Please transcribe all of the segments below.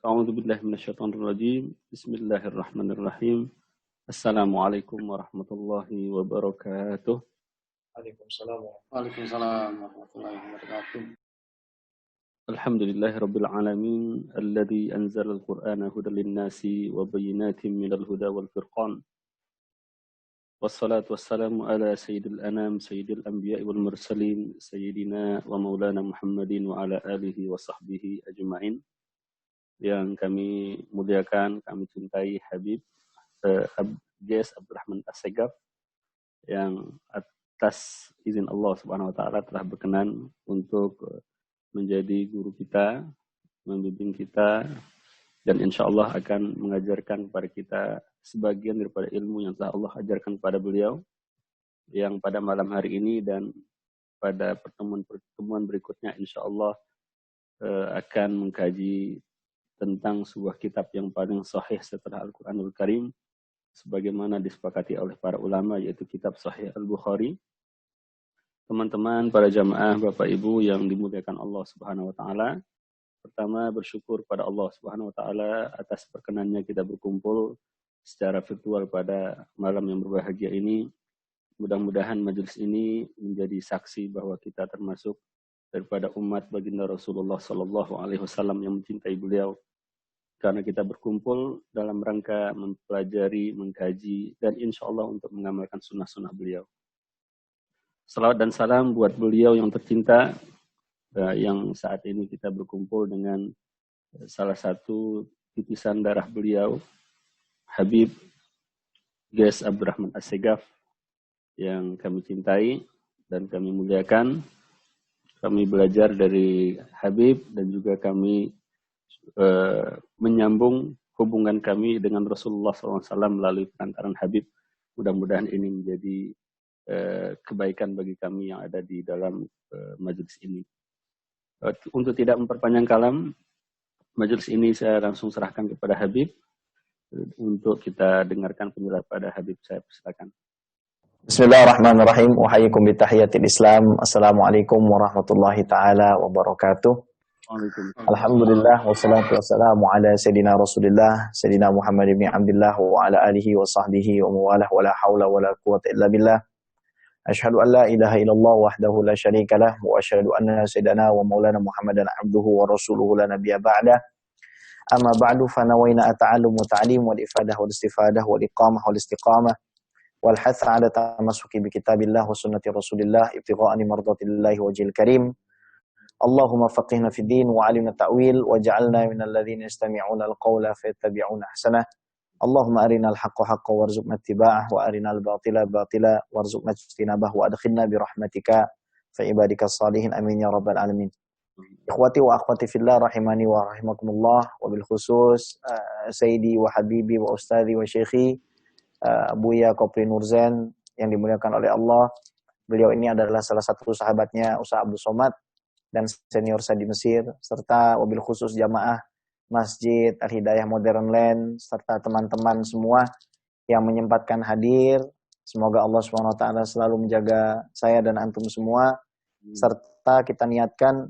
A'udzu billahi minasyaitonir rajim. Bismillahirrahmanirrahim. Assalamualaikum warahmatullahi wabarakatuh. Waalaikumsalam warahmatullahi wabarakatuh. Alhamdulillahirabbil alamin alladzi anzalal qur'ana hudan lin-nasi wa bayyinatin minal huda wal furqan. Wassalatu wassalamu ala sayyidil anam sayyidil anbiya'i wal mursalin sayyidina wa maulana Muhammadin wa ala alihi wa sahbihi ajma'in. Yang kami muliakan, kami cintai Habib Ges Abdurrahman Assegaf yang atas izin Allah Subhanahu wa taala telah berkenan untuk menjadi guru kita, membimbing kita, dan insya Allah akan mengajarkan kepada kita sebagian daripada ilmu yang telah Allah ajarkan kepada beliau, yang pada malam hari ini dan pada pertemuan berikutnya insya Allah akan mengkaji tentang sebuah kitab yang paling sahih setelah Al-Quranul Karim, sebagaimana disepakati oleh para ulama, yaitu kitab Sahih Al-Bukhari. Teman-teman, para jamaah, Bapak Ibu yang dimuliakan Allah Subhanahu wa taala, pertama bersyukur pada Allah Subhanahu wa taala atas perkenannya kita berkumpul secara virtual pada malam yang berbahagia ini. Mudah-mudahan majelis ini menjadi saksi bahwa kita termasuk daripada umat baginda Rasulullah sallallahu alaihi wasallam yang mencintai beliau, karena kita berkumpul dalam rangka mempelajari, mengkaji, dan insya Allah untuk mengamalkan sunnah-sunnah beliau. Salawat dan salam buat beliau yang tercinta, yang saat ini kita berkumpul dengan salah satu titisan darah beliau, Habib Ges Abdurrahman Assegaf, yang kami cintai dan kami muliakan. Kami belajar dari Habib dan juga kami menyambung hubungan kami dengan Rasulullah SAW melalui perantaran Habib. Mudah-mudahan ini menjadi kebaikan bagi kami yang ada di dalam majelis ini. Untuk tidak memperpanjang kalam, majelis ini saya langsung serahkan kepada Habib untuk kita dengarkan penjelasan pada Habib. Saya persilakan. Bismillahirrahmanirrahim. Wahayyikum bitahiyatil Islam. Assalamualaikum warahmatullahi taala wabarakatuh. Alhamdulillah wassalatu wassalamu ala sayyidina Rasulillah sayyidina Muhammad ibn Abdullah wa ala alihi wa sahbihi wa mawalah wa la haula wa la quwwata illa billah. Asyhadu an la ilaha illallah wahdahu la syarika lah wa asyhadu anna sayyidana wa maulana Muhammadan abduhu wa rasuluhu la nabiyya ba'da. Amma ba'du fa nawayna at-ta'allum wa ta'lim wal ifadah wal istifadah wal iqamah wal istiqamah wal hath 'ala tamassuki bi kitabillah wa sunnati Rasulillah ibtigha'an mardatillahi wajhil karim. Allahumma faqihna fid din wa 'allimna ta'wil waj'alna minal ladzina yastami'una al-qawla fayattabi'una ahsanah. Allahumma arinal haqqa haqqan warzuqna ittiba'ah wa arinal batila batila warzuqna ijtinabah wa adkhilna bi rahmatika fa ibadikas salihin amin ya rabbal alamin. Ikhwati wa akhwati fillah rahimani wa rahimakumullah, wa bil khusus sayyidi wa habibi wa ustadzi wa syekhi Buya Kopri Nurzen yang dimuliakan oleh Allah. Beliau ini adalah salah satu sahabatnya Ustaz Abdul Somad dan senior saya di Mesir, serta wabil khusus jamaah Masjid Al-Hidayah Modern Land, serta teman-teman semua yang menyempatkan hadir. Semoga Allah SWT selalu menjaga saya dan antum semua, serta kita niatkan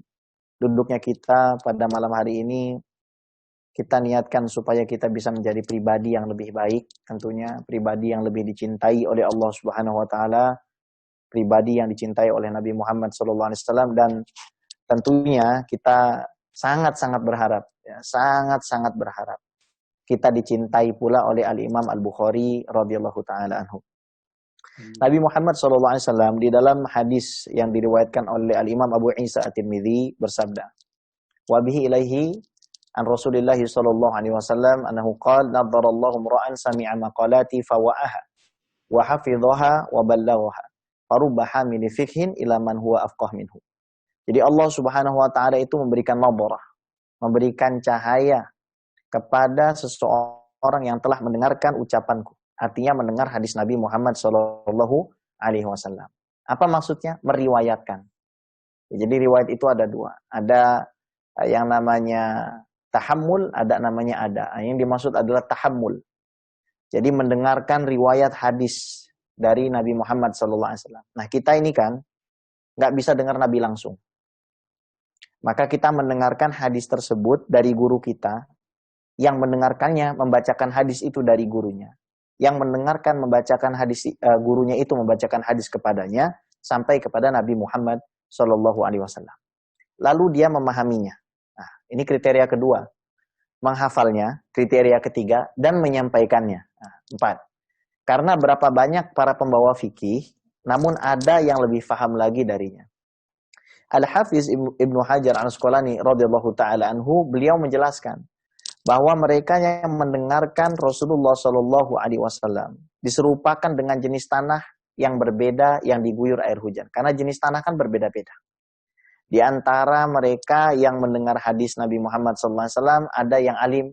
duduknya kita pada malam hari ini, kita niatkan supaya kita bisa menjadi pribadi yang lebih baik, tentunya pribadi yang lebih dicintai oleh Allah SWT, pribadi yang dicintai oleh Nabi Muhammad SAW, dan tentunya kita sangat-sangat berharap, ya, sangat-sangat berharap kita dicintai pula oleh Al-Imam Al-Bukhari radhiyallahu ta'ala anhu. Nabi Muhammad SAW di dalam hadis yang diriwayatkan oleh Al-Imam Abu Isa At-Tirmidzi bersabda, wa bihi ilaihi an Rasulillah sallallahu alaihi wasallam annahu qala nadarallahu ra'an sami'a maqalati fawa'aha wa hafidhaha wa ballaghaha farubba hamili fikhin ila man huwa afqah minhu. Jadi Allah Subhanahu wa taala itu memberikan nadarah, memberikan cahaya kepada seseorang yang telah mendengarkan ucapanku. Artinya mendengar hadis Nabi Muhammad sallallahu alaihi wasallam. Apa maksudnya? Meriwayatkan. Jadi riwayat itu ada dua. Ada yang namanya tahammul, ada namanya ada. Yang dimaksud adalah tahammul. Jadi mendengarkan riwayat hadis dari Nabi Muhammad SAW. Nah, kita ini kan nggak bisa dengar Nabi langsung. Maka kita mendengarkan hadis tersebut dari guru kita yang mendengarkannya membacakan hadis itu dari gurunya. Yang mendengarkan membacakan hadis gurunya itu membacakan hadis kepadanya sampai kepada Nabi Muhammad Shallallahu Alaihi Wasallam. Lalu dia memahaminya. Nah, ini kriteria kedua. Menghafalnya, kriteria ketiga, dan menyampaikannya. Nah, 4. Karena berapa banyak para pembawa fikih, namun ada yang lebih faham lagi darinya. Al-Hafiz Ibnu Hajar Al-Asqalani radhiyallahu taala anhu, beliau menjelaskan bahwa mereka yang mendengarkan Rasulullah Shallallahu Alaihi Wasallam diserupakan dengan jenis tanah yang berbeda yang diguyur air hujan. Karena jenis tanah kan berbeda-beda. Di antara mereka yang mendengar hadis Nabi Muhammad SAW ada yang alim,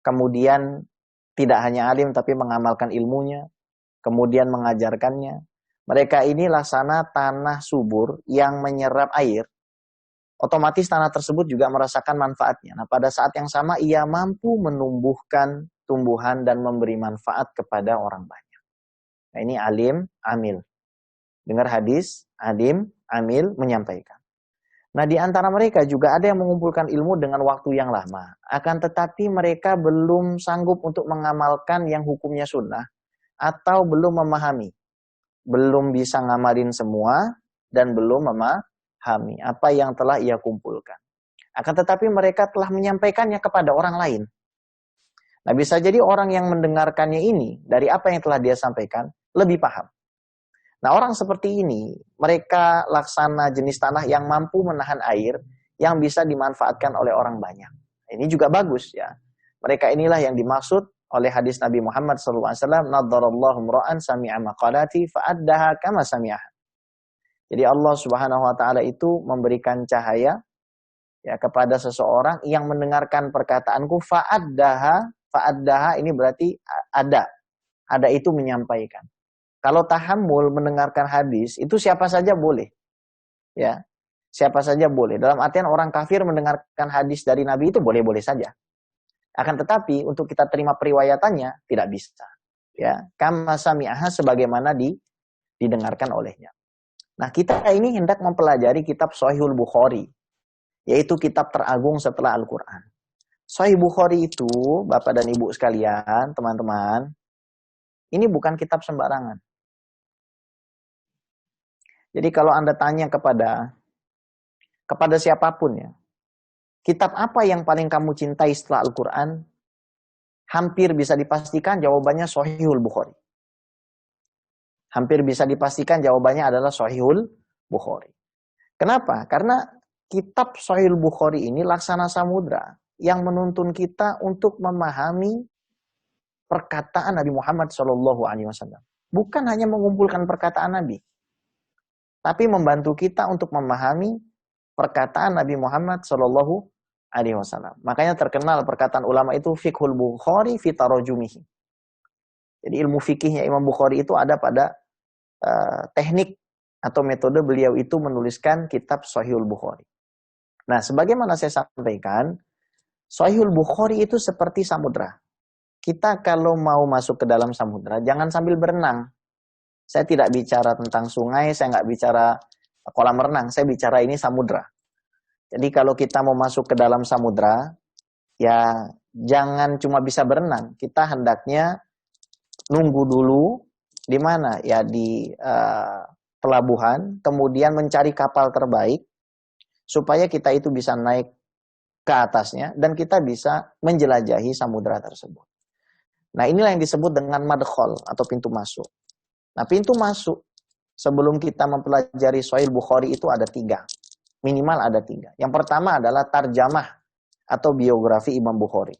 kemudian tidak hanya alim tapi mengamalkan ilmunya, kemudian mengajarkannya. Mereka ini laksana tanah subur yang menyerap air. Otomatis tanah tersebut juga merasakan manfaatnya. Nah, pada saat yang sama ia mampu menumbuhkan tumbuhan dan memberi manfaat kepada orang banyak. Nah, ini alim, amil. Dengar hadis, alim, amil, menyampaikan. Nah, di antara mereka juga ada yang mengumpulkan ilmu dengan waktu yang lama. Akan tetapi mereka belum sanggup untuk mengamalkan yang hukumnya sunnah. Atau belum memahami. Belum bisa ngamalin semua dan belum memahami apa yang telah ia kumpulkan. Akan tetapi mereka telah menyampaikannya kepada orang lain. Nah, bisa jadi orang yang mendengarkannya ini, dari apa yang telah dia sampaikan, lebih paham. Nah, orang seperti ini, mereka laksana jenis tanah yang mampu menahan air, yang bisa dimanfaatkan oleh orang banyak. Ini juga bagus ya. Mereka inilah yang dimaksud oleh hadis Nabi Muhammad SAW, nadharallahu imra'an sami'a maqalati fa'addaha kama sami'aha. Jadi Allah Subhanahu wa taala itu memberikan cahaya ya kepada seseorang yang mendengarkan perkataanku, fa'addaha ini berarti ada. Ada itu menyampaikan. Kalau tahammul mendengarkan hadis, itu siapa saja boleh. Ya, siapa saja boleh. Dalam artian orang kafir mendengarkan hadis dari Nabi itu boleh-boleh saja. Akan tetapi untuk kita terima periwayatannya tidak bisa. Ya, kama sami'aha sebagaimana didengarkan olehnya. Nah, kita ini hendak mempelajari kitab Sahihul Bukhari, yaitu kitab teragung setelah Al-Qur'an. Sahih Bukhari itu, Bapak dan Ibu sekalian, teman-teman, ini bukan kitab sembarangan. Jadi kalau Anda tanya kepada siapapun ya, kitab apa yang paling kamu cintai setelah Al-Quran? Hampir bisa dipastikan jawabannya Sahihul Bukhari. Hampir bisa dipastikan jawabannya adalah Sahihul Bukhari. Kenapa? Karena kitab Sahihul Bukhari ini laksana samudra yang menuntun kita untuk memahami perkataan Nabi Muhammad SAW. Bukan hanya mengumpulkan perkataan Nabi, tapi membantu kita untuk memahami perkataan Nabi Muhammad SAW. Makanya terkenal perkataan ulama itu fiqhul Bukhari fi tarajumihi. Jadi ilmu fikihnya Imam Bukhari itu ada pada teknik atau metode beliau itu menuliskan kitab Sahihul Bukhari. Nah, sebagaimana saya sampaikan, Sahihul Bukhari itu seperti samudra. Kita kalau mau masuk ke dalam samudra, jangan sambil berenang. Saya tidak bicara tentang sungai, saya nggak bicara kolam renang, saya bicara ini samudra. Jadi kalau kita mau masuk ke dalam samudra, ya jangan cuma bisa berenang. Kita hendaknya nunggu dulu di mana? Ya di pelabuhan, kemudian mencari kapal terbaik supaya kita itu bisa naik ke atasnya dan kita bisa menjelajahi samudra tersebut. Nah, inilah yang disebut dengan madkhol atau pintu masuk. Nah, pintu masuk sebelum kita mempelajari Sahih Bukhari itu ada 3. Minimal ada 3. Yang pertama adalah tarjamah atau biografi Imam Bukhari.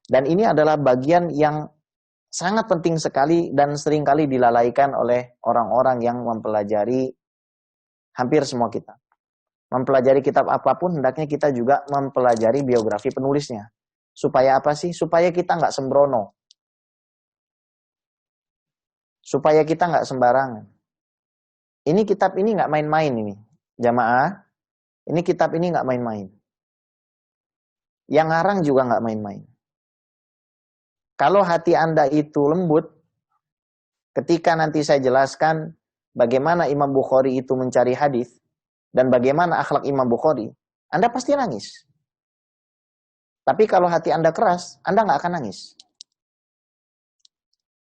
Dan ini adalah bagian yang sangat penting sekali dan seringkali dilalaikan oleh orang-orang yang mempelajari hampir semua kitab. Mempelajari kitab apapun, hendaknya kita juga mempelajari biografi penulisnya. Supaya apa sih? Supaya kita nggak sembrono. Supaya kita nggak sembarangan. Ini kitab ini nggak main-main ini. Jamaah, ini kitab ini nggak main-main. Yang ngarang juga nggak main-main. Kalau hati Anda itu lembut, ketika nanti saya jelaskan bagaimana Imam Bukhari itu mencari hadis dan bagaimana akhlak Imam Bukhari, Anda pasti nangis. Tapi kalau hati Anda keras, Anda nggak akan nangis.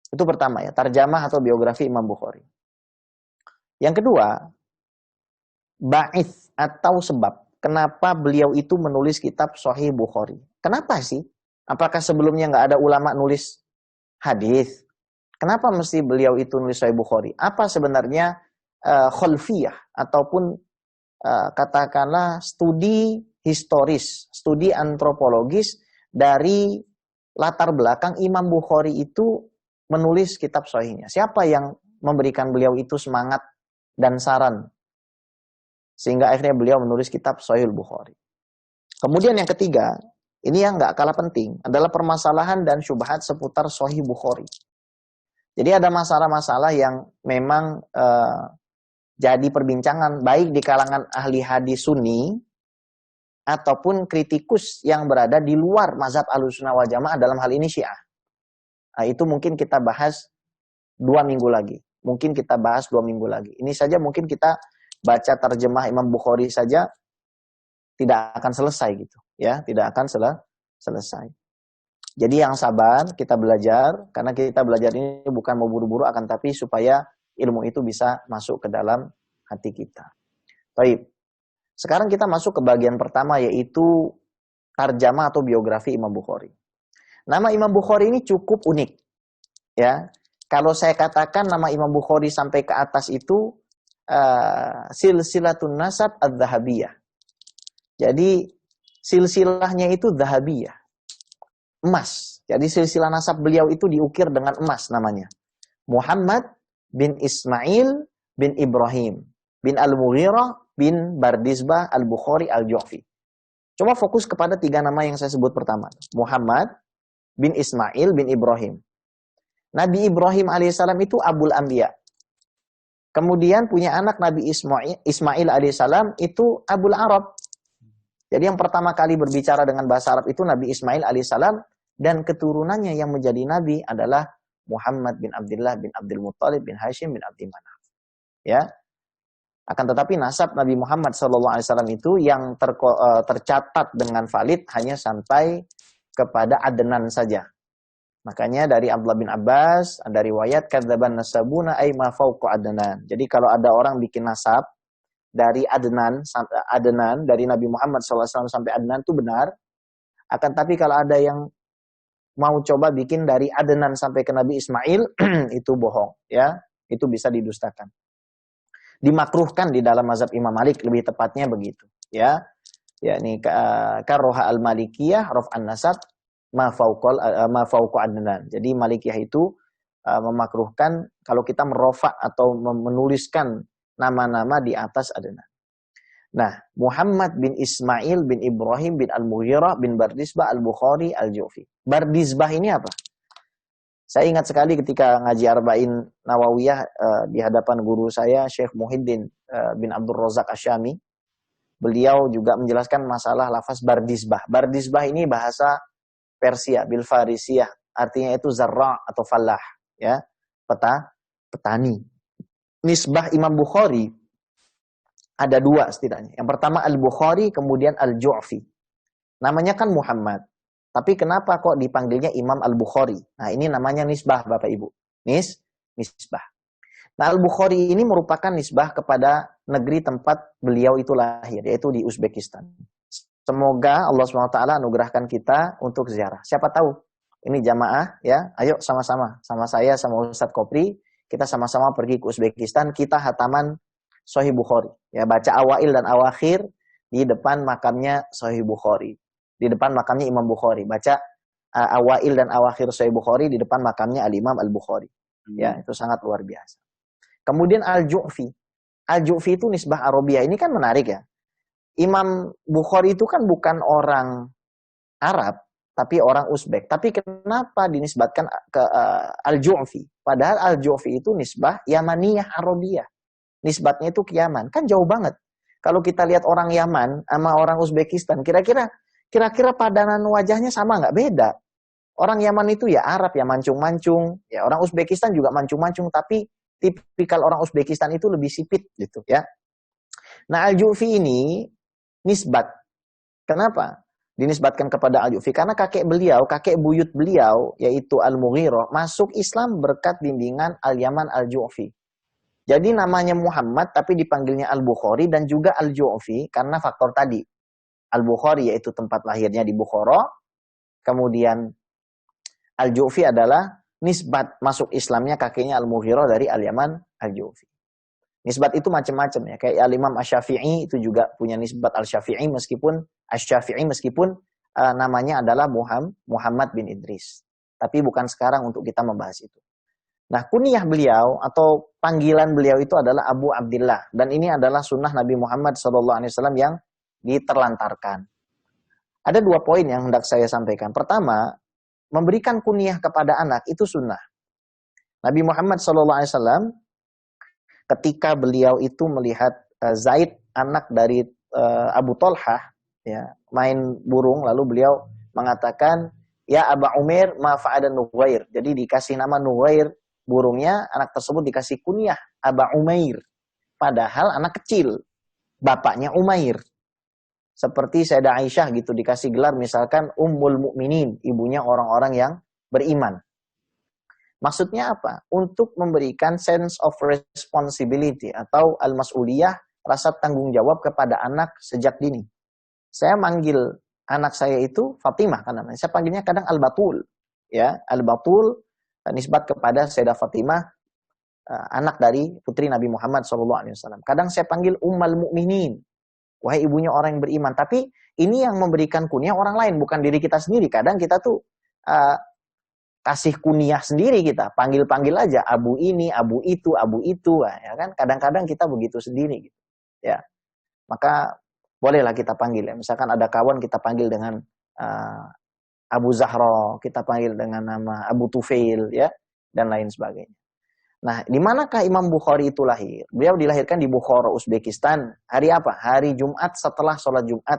Itu pertama ya, tarjamah atau biografi Imam Bukhari. Yang kedua, ba'ith atau sebab. Kenapa beliau itu menulis kitab Sahih Bukhari? Kenapa sih? Apakah sebelumnya nggak ada ulama nulis hadis? Kenapa mesti beliau itu nulis Sahih Bukhari? Apa sebenarnya khalfiyah ataupun katakanlah studi historis, studi antropologis dari latar belakang Imam Bukhari itu menulis kitab Sahihnya? Siapa yang memberikan beliau itu semangat dan saran sehingga akhirnya beliau menulis kitab Sahih Bukhari? Kemudian yang ketiga, ini yang nggak kalah penting, adalah permasalahan dan syubhat seputar Sahih Bukhari. Jadi ada masalah-masalah yang memang jadi perbincangan baik di kalangan ahli hadis Sunni ataupun kritikus yang berada di luar mazhab Ahlussunnah wal Jamaah, dalam hal ini Syiah. Nah, itu mungkin kita bahas 2 minggu lagi. Mungkin kita bahas 2 minggu lagi. Ini saja mungkin kita baca terjemah Imam Bukhari saja tidak akan selesai gitu, ya, tidak akan selesai. Jadi yang sabar, kita belajar, karena kita belajar ini bukan mau buru-buru, akan tapi supaya ilmu itu bisa masuk ke dalam hati kita. Baik. Sekarang kita masuk ke bagian pertama, yaitu tarjamah atau biografi Imam Bukhari. Nama Imam Bukhari ini cukup unik, ya. Kalau saya katakan nama Imam Bukhari sampai ke atas itu silsilatun nasab adz-dzahabiyah. Jadi silsilahnya itu dzahabiyah, emas. Jadi silsilah nasab beliau itu diukir dengan emas namanya. Muhammad bin Ismail bin Ibrahim bin Al-Mughirah bin Bardizbah Al-Bukhari Al-Ju'fi. Coba fokus kepada 3 nama yang saya sebut pertama. Muhammad bin Ismail bin Ibrahim. Nabi Ibrahim alaihissalam itu Abul Anbiya. Kemudian punya anak Nabi Ismail alaihissalam itu Abul Arab. Jadi yang pertama kali berbicara dengan bahasa Arab itu Nabi Ismail alaihissalam, dan keturunannya yang menjadi nabi adalah Muhammad bin Abdullah bin Abdul Muttalib bin Hashim bin Abdi Manaf. Ya. Akan tetapi nasab Nabi Muhammad SAW itu yang tercatat dengan valid hanya sampai kepada Adnan saja. Makanya dari Abdullah bin Abbas ada riwayat kadzaban nasabuna ay ma fawqa Adnan. Jadi kalau ada orang bikin nasab dari Adnan dari Nabi Muhammad SAW sampai Adnan itu benar. Akan tapi kalau ada yang mau coba bikin dari Adnan sampai ke Nabi Ismail itu bohong, ya. Itu bisa didustakan. Dimakruhkan di dalam mazhab Imam Malik, lebih tepatnya begitu, ya. Yakni karoha al-malikiyah raf'an nasab ma fauqa Adnan. Jadi Malikiyah itu memakruhkan kalau kita merofa atau menuliskan nama-nama di atas Adnan. Nah, Muhammad bin Ismail bin Ibrahim bin Al-Mughirah bin Bardizbah Al-Bukhari Al-Ju'fi. Bardizbah ini apa? Saya ingat sekali ketika ngaji Arba'in Nawawiyah di hadapan guru saya, Syekh Muhyiddin bin Abdul Razak Asyami. Beliau juga menjelaskan masalah lafaz Bardizbah. Bardizbah ini bahasa Persia, bil Farisiyah. Artinya itu zarra' atau falah, ya, petani. Nisbah Imam Bukhari ada 2 setidaknya. Yang pertama Al-Bukhari, kemudian Al-Ju'fi. Namanya kan Muhammad. Tapi kenapa kok dipanggilnya Imam Al-Bukhari? Nah, ini namanya nisbah, Bapak Ibu. Nisbah. Nah, Al-Bukhari ini merupakan nisbah kepada negeri tempat beliau itu lahir, yaitu di Uzbekistan. Semoga Allah SWT anugerahkan kita untuk ziarah. Siapa tahu, ini jamaah, ya. Ayo sama-sama. Sama saya, sama Ustadz Kopri. Kita sama-sama pergi ke Uzbekistan. Kita hataman Sahih Bukhari. Ya, baca awail dan awakhir di depan makamnya Sahih Bukhari. Di depan makamnya Imam Bukhari. Baca awail dan awakhir Sahih Bukhari di depan makamnya Al-Imam Al-Bukhari. Ya, itu sangat luar biasa. Kemudian Al-Ju'fi. Al-Ju'fi itu nisbah Arabiyah. Ini kan menarik, ya. Imam Bukhari itu kan bukan orang Arab, tapi orang Uzbek. Tapi kenapa dinisbatkan ke Al-Ju'fi? Padahal Al-Ju'fi itu nisbah Yamaniyah Arabiyah. Nisbatnya itu ke Yaman. Kan jauh banget. Kalau kita lihat orang Yaman sama orang Uzbekistan, kira-kira padanan wajahnya sama nggak? Beda. Orang Yaman itu ya Arab, ya mancung-mancung. Ya orang Uzbekistan juga mancung-mancung, tapi tipikal orang Uzbekistan itu lebih sipit gitu, ya. Nah, Al-Ju'fi ini nisbat. Kenapa? dinisbatkan kepada Al-Ju'fi karena kakek beliau, kakek buyut beliau yaitu Al-Mughirah masuk Islam berkat bimbingan Al-Yaman Al-Ju'fi. Jadi namanya Muhammad tapi dipanggilnya Al-Bukhari dan juga Al-Ju'fi karena faktor tadi. Al-Bukhari yaitu tempat lahirnya di Bukhara, kemudian Al-Ju'fi adalah nisbat masuk Islamnya kakeknya Al-Mughirah dari Al-Yaman Al-Ju'fi. Nisbat itu macam-macam ya. Kayak Al-Imam Asy-Syafi'i itu juga punya nisbat Al-Syafi'i meskipun Asy-Syafi'i meskipun namanya adalah Muhammad bin Idris. Tapi bukan sekarang untuk kita membahas itu. Nah, kunyah beliau atau panggilan beliau itu adalah Abu Abdillah dan ini adalah sunnah Nabi Muhammad SAW yang diterlantarkan. Ada 2 poin yang hendak saya sampaikan. Pertama, memberikan kunyah kepada anak itu sunnah. Nabi Muhammad SAW ketika beliau itu melihat Zaid anak dari Abu Thalhah ya, main burung lalu beliau mengatakan ya Aba Umair ma fa'ada Nuwair. Jadi dikasih nama Nuwair burungnya, anak tersebut dikasih kunyah Aba Umair. Padahal anak kecil, bapaknya Umair. Seperti Sayyidah Aisyah gitu dikasih gelar misalkan Ummul Mukminin, ibunya orang-orang yang beriman. Maksudnya apa? Untuk memberikan sense of responsibility atau al-mas'uliyah, rasa tanggung jawab kepada anak sejak dini. Saya manggil anak saya itu Fatimah kan namanya. Saya panggilnya kadang Al-Batul. Ya, Al-Batul nisbat kepada Sayyidah Fatimah, anak dari putri Nabi Muhammad SAW. Kadang saya panggil Ummul Mukminin. Wahai ibunya orang yang beriman. Tapi ini yang memberikan kunyah orang lain, bukan diri kita sendiri. Kadang kita tuh kasih kunyah sendiri kita, panggil-panggil aja abu ini, abu itu, ya kan? Kadang-kadang kita begitu sendiri gitu. Ya. Maka bolehlah kita panggil ya. Misalkan ada kawan kita panggil dengan Abu Zahra, kita panggil dengan nama Abu Tufail ya dan lain sebagainya. Nah, di manakah Imam Bukhari itu lahir? Beliau dilahirkan di Bukhara, Uzbekistan. Hari apa? Hari Jumat setelah sholat Jumat,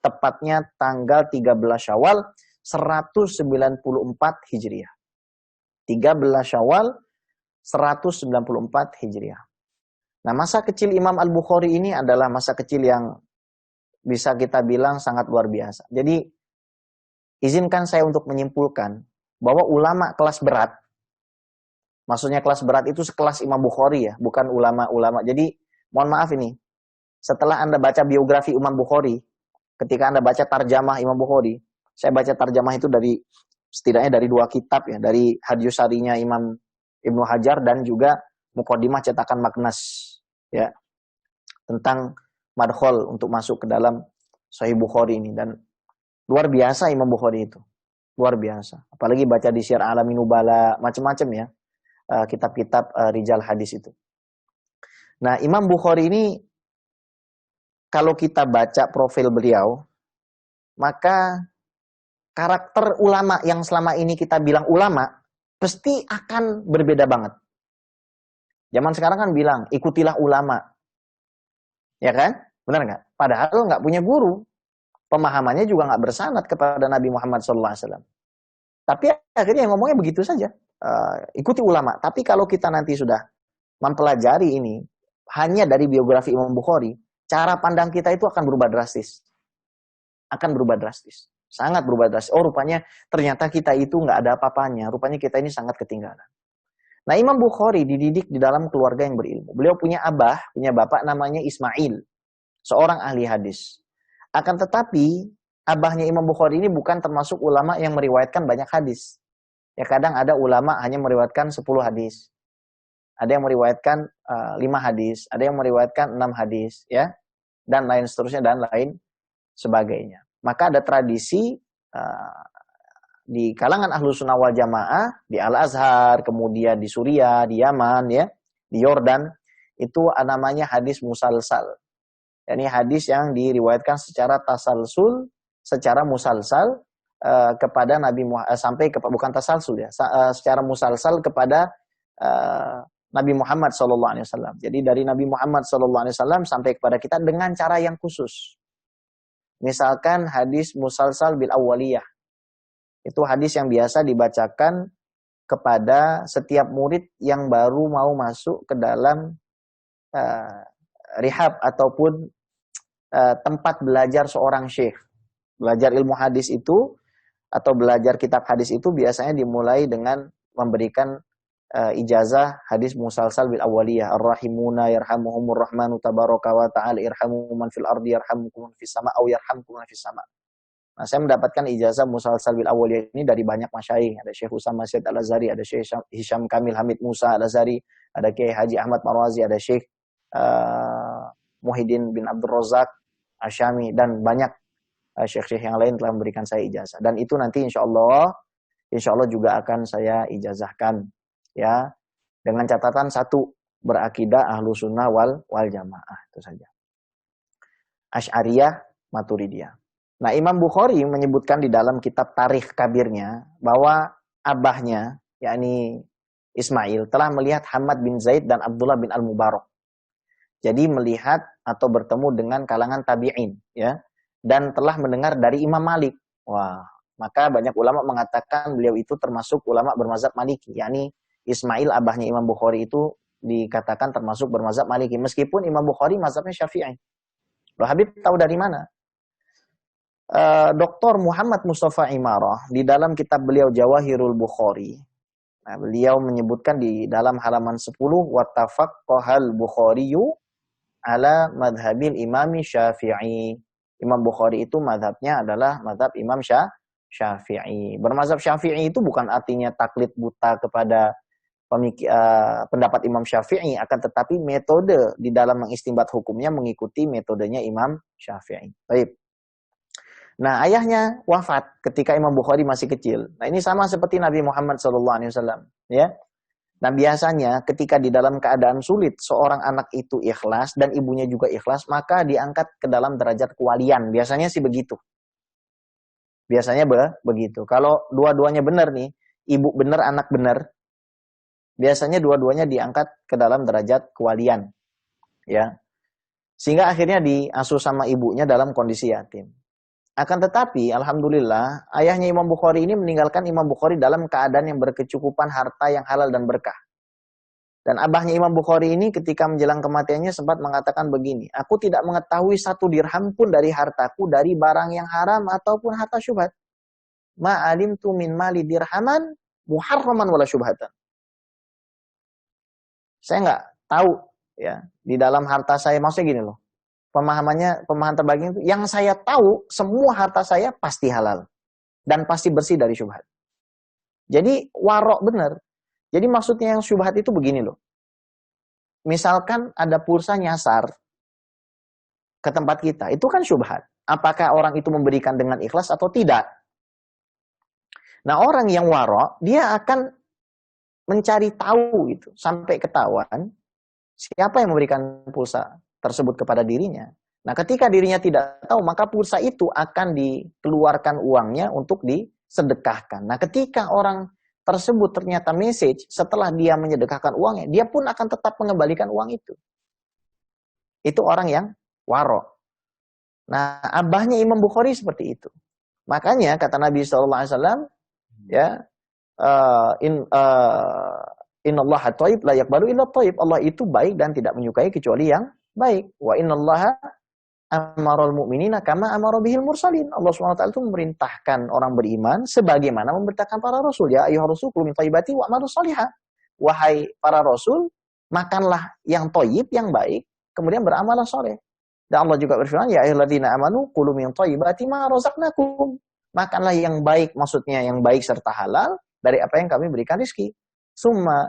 tepatnya tanggal 13 Syawal 194 Hijriah. 13 Syawal 194 Hijriah. Nah, masa kecil Imam Al-Bukhari ini adalah masa kecil yang bisa kita bilang sangat luar biasa. Jadi, izinkan saya untuk menyimpulkan bahwa ulama kelas berat, maksudnya kelas berat itu sekelas Imam Bukhari ya, bukan ulama-ulama. Jadi, mohon maaf ini, setelah Anda baca biografi Imam Bukhari, ketika Anda baca tarjamah Imam Bukhari, saya baca tarjamah itu dari setidaknya dari 2 kitab ya, dari Hadiyus Sarinya Imam Ibnu Hajar dan juga Muqaddimah cetakan Magnas ya, tentang madkhol untuk masuk ke dalam Sahih Bukhari ini. Dan luar biasa Imam Bukhari itu, luar biasa. Apalagi baca di Syiar Alamin Nubala, macam-macam ya, kitab-kitab rijal hadis itu. Nah, Imam Bukhari ini kalau kita baca profil beliau, maka karakter ulama yang selama ini kita bilang ulama, pasti akan berbeda banget. Zaman sekarang kan bilang, ikutilah ulama. Ya kan? Benar nggak? Padahal nggak punya guru. Pemahamannya juga nggak bersanad kepada Nabi Muhammad SAW. Tapi akhirnya ngomongnya begitu saja. Ikuti ulama. Tapi kalau kita nanti sudah mempelajari ini, hanya dari biografi Imam Bukhari, cara pandang kita itu akan berubah drastis. Akan berubah drastis. Sangat berubah drastis. Oh, rupanya ternyata kita itu nggak ada apa-apanya. Rupanya kita ini sangat ketinggalan. Nah, Imam Bukhari dididik di dalam keluarga yang berilmu. Beliau punya punya bapak namanya Ismail. Seorang ahli hadis. Akan tetapi, abahnya Imam Bukhari ini bukan termasuk ulama yang meriwayatkan banyak hadis. Ya, kadang ada ulama hanya meriwayatkan 10 hadis. Ada yang meriwayatkan 5 hadis. Ada yang meriwayatkan 6 hadis. Ya, dan lain seterusnya, dan lain sebagainya. Maka ada tradisi di kalangan Ahlus Sunnah wal Jamaah, di Al-Azhar, kemudian di Suriah, di Yaman, ya, di Yordan, itu namanya hadis musalsal. Ini hadis yang diriwayatkan secara tasalsul, secara musalsal kepada Nabi Muhammad, sampai ke, bukan tasalsul ya, secara musalsal kepada Nabi Muhammad SAW. Jadi dari Nabi Muhammad SAW sampai kepada kita dengan cara yang khusus. Misalkan hadis musalsal bil awwaliyah. Itu hadis yang biasa dibacakan kepada setiap murid yang baru mau masuk ke dalam rihab ataupun tempat belajar seorang syekh. Belajar ilmu hadis itu atau belajar kitab hadis itu biasanya dimulai dengan memberikan ijazah hadis musalsal bil awaliyah. Ar-rahimuna yarhamuhumur rahmanu tabaraka wa ta'ala irhamu man fil ardi yarhamukum man fis sama au yarhamkum man fis sama. Nah, saya mendapatkan ijazah musalsal bil awaliyah ini dari banyak masyayikh. Ada Syekh Usama Syed Al-Azhari, ada Syekh Hisham Kamil Hamid Musa Al-Azhari, ada Kiai Haji Ahmad Marwazi, ada Syekh Muhyiddin bin Abdul Razak Asyami, dan banyak syekh-syekh yang lain telah memberikan saya ijazah. Dan itu nanti insya Allah juga akan saya ijazahkan, ya, dengan catatan satu, berakidah ahlu sunnah wal jamaah, itu saja. Asy'ariyah, Maturidiyah. Nah, Imam Bukhari menyebutkan di dalam kitab Tarikh Kabirnya bahwa abahnya, yakni Ismail, telah melihat Hamad bin Zaid dan Abdullah bin Al-Mubarak. Jadi melihat atau bertemu dengan kalangan tabi'in, ya, dan telah mendengar dari Imam Malik. Wah, maka banyak ulama mengatakan beliau itu termasuk ulama bermazhab Maliki, yakni Ismail abahnya Imam Bukhari itu dikatakan termasuk bermazhab Maliki, meskipun Imam Bukhari mazhabnya Syafi'i. Loh, Habib tahu dari mana? Dr. Muhammad Mustafa Imarah di dalam kitab beliau Jawahirul Bukhari, nah, beliau menyebutkan di dalam halaman 10, wattafaqqahal Bukhariyu ala madhabil imami Syafi'i. Imam Bukhari itu madhabnya adalah madhab Imam Syafi'i. Bermazhab Syafi'i itu bukan artinya taklid buta kepada pendapat Imam Syafi'i, akan tetapi metode di dalam mengistinbat hukumnya mengikuti metodenya Imam Syafi'i. Baik. Nah, ayahnya wafat ketika Imam Bukhari masih kecil. Nah, ini sama seperti Nabi Muhammad SAW, ya. Nah, biasanya ketika di dalam keadaan sulit seorang anak itu ikhlas dan ibunya juga ikhlas, maka diangkat ke dalam derajat kewalian. Biasanya sih begitu. Biasanya begitu. Kalau dua-duanya benar nih, ibu benar, anak benar, biasanya dua-duanya diangkat ke dalam derajat kewalian, ya. Sehingga akhirnya diasuh sama ibunya dalam kondisi yatim. Akan tetapi, alhamdulillah, ayahnya Imam Bukhari ini meninggalkan Imam Bukhari dalam keadaan yang berkecukupan harta yang halal dan berkah. Dan abahnya Imam Bukhari ini ketika menjelang kematiannya sempat mengatakan begini, aku tidak mengetahui 1 dirham pun dari hartaku dari barang yang haram ataupun harta syubhat. Ma'alimtu min mali dirhaman muharraman wala syubhatan. Saya nggak tahu, ya, di dalam harta saya, maksudnya gini loh. Pemahaman terbagi itu, yang saya tahu semua harta saya pasti halal dan pasti bersih dari syubhat. Jadi warok benar. Jadi maksudnya yang syubhat itu begini loh. Misalkan ada pulsa nyasar ke tempat kita, itu kan syubhat. Apakah orang itu memberikan dengan ikhlas atau tidak? Nah, orang yang warok, dia akan mencari tahu itu sampai ketahuan siapa yang memberikan pulsa tersebut kepada dirinya. Nah, ketika dirinya tidak tahu, maka pulsa itu akan dikeluarkan uangnya untuk disedekahkan. Nah, ketika orang tersebut ternyata message setelah dia menyedekahkan uangnya, dia pun akan tetap mengembalikan uang itu. Itu orang yang waro. Nah, abahnya Imam Bukhari seperti itu. Makanya kata Nabi SAW, ya, innallaha thayyib la yaqbalu illa thayyib. Allah itu baik dan tidak menyukai kecuali yang baik. Wa innallaha amaral mu'minina kama amara bihil mursalin. Allah SWT itu memerintahkan orang beriman sebagaimana memerintahkan para rasul. Ya ayyuhar rasul kulu min thayyibati wa amalu salihah. Wahai para rasul, makanlah yang thayyib, yang baik, kemudian beramal saleh. Dan Allah juga berfirman, ya ayyuhalladzina amanu kulu min thayyibati ma razaqnakum. Makanlah yang baik, maksudnya yang baik serta halal dari apa yang kami berikan rezeki. Summa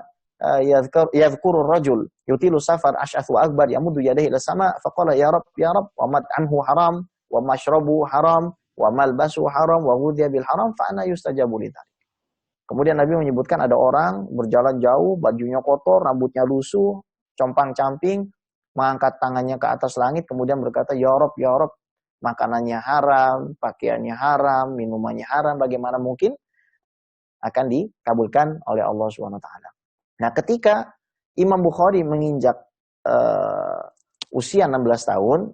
yadhkurur rajul yutilu safar ash'ath wa akbar yamuddu yadayhi ila sama faqala ya rab wa mat'amhu haram wa mashrabu haram wa malbasu haram wa ghudhiya bil haram fa ana yustajabu lidzalik. Kemudian Nabi menyebutkan ada orang berjalan jauh, bajunya kotor, rambutnya lusuh, compang-camping, mengangkat tangannya ke atas langit kemudian berkata ya rab, makanannya haram, pakaiannya haram, minumannya haram, bagaimana mungkin akan dikabulkan oleh Allah SWT. Nah, ketika Imam Bukhari menginjak usia 16 tahun,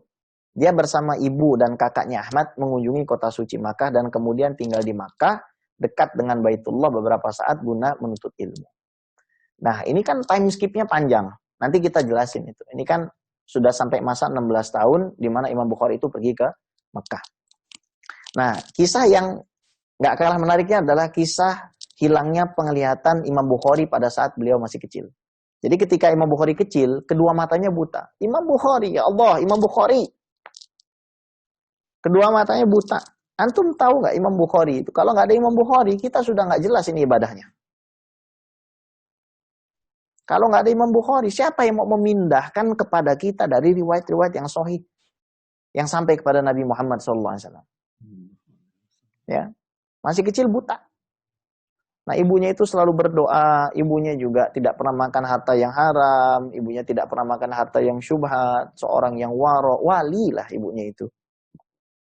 dia bersama ibu dan kakaknya Ahmad mengunjungi kota suci Makkah dan kemudian tinggal di Makkah dekat dengan Baitullah beberapa saat guna menuntut ilmu. Nah, ini kan time skip-nya panjang. Nanti kita jelasin itu. Ini kan sudah sampai masa 16 tahun di mana Imam Bukhari itu pergi ke Makkah. Nah, kisah yang nggak kalah menariknya adalah kisah hilangnya penglihatan Imam Bukhari pada saat beliau masih kecil. Jadi ketika Imam Bukhari kecil, kedua matanya buta. Imam Bukhari, ya Allah, Imam Bukhari. Kedua matanya buta. Antum tahu nggak Imam Bukhari itu? Kalau nggak ada Imam Bukhari, kita sudah nggak jelas ini ibadahnya. Kalau nggak ada Imam Bukhari, siapa yang mau memindahkan kepada kita dari riwayat-riwayat yang sahih yang sampai kepada Nabi Muhammad SAW? Ya, masih kecil buta. Nah, ibunya itu selalu berdoa, ibunya juga tidak pernah makan harta yang haram, ibunya tidak pernah makan harta yang syubhat, seorang yang wali lah ibunya itu.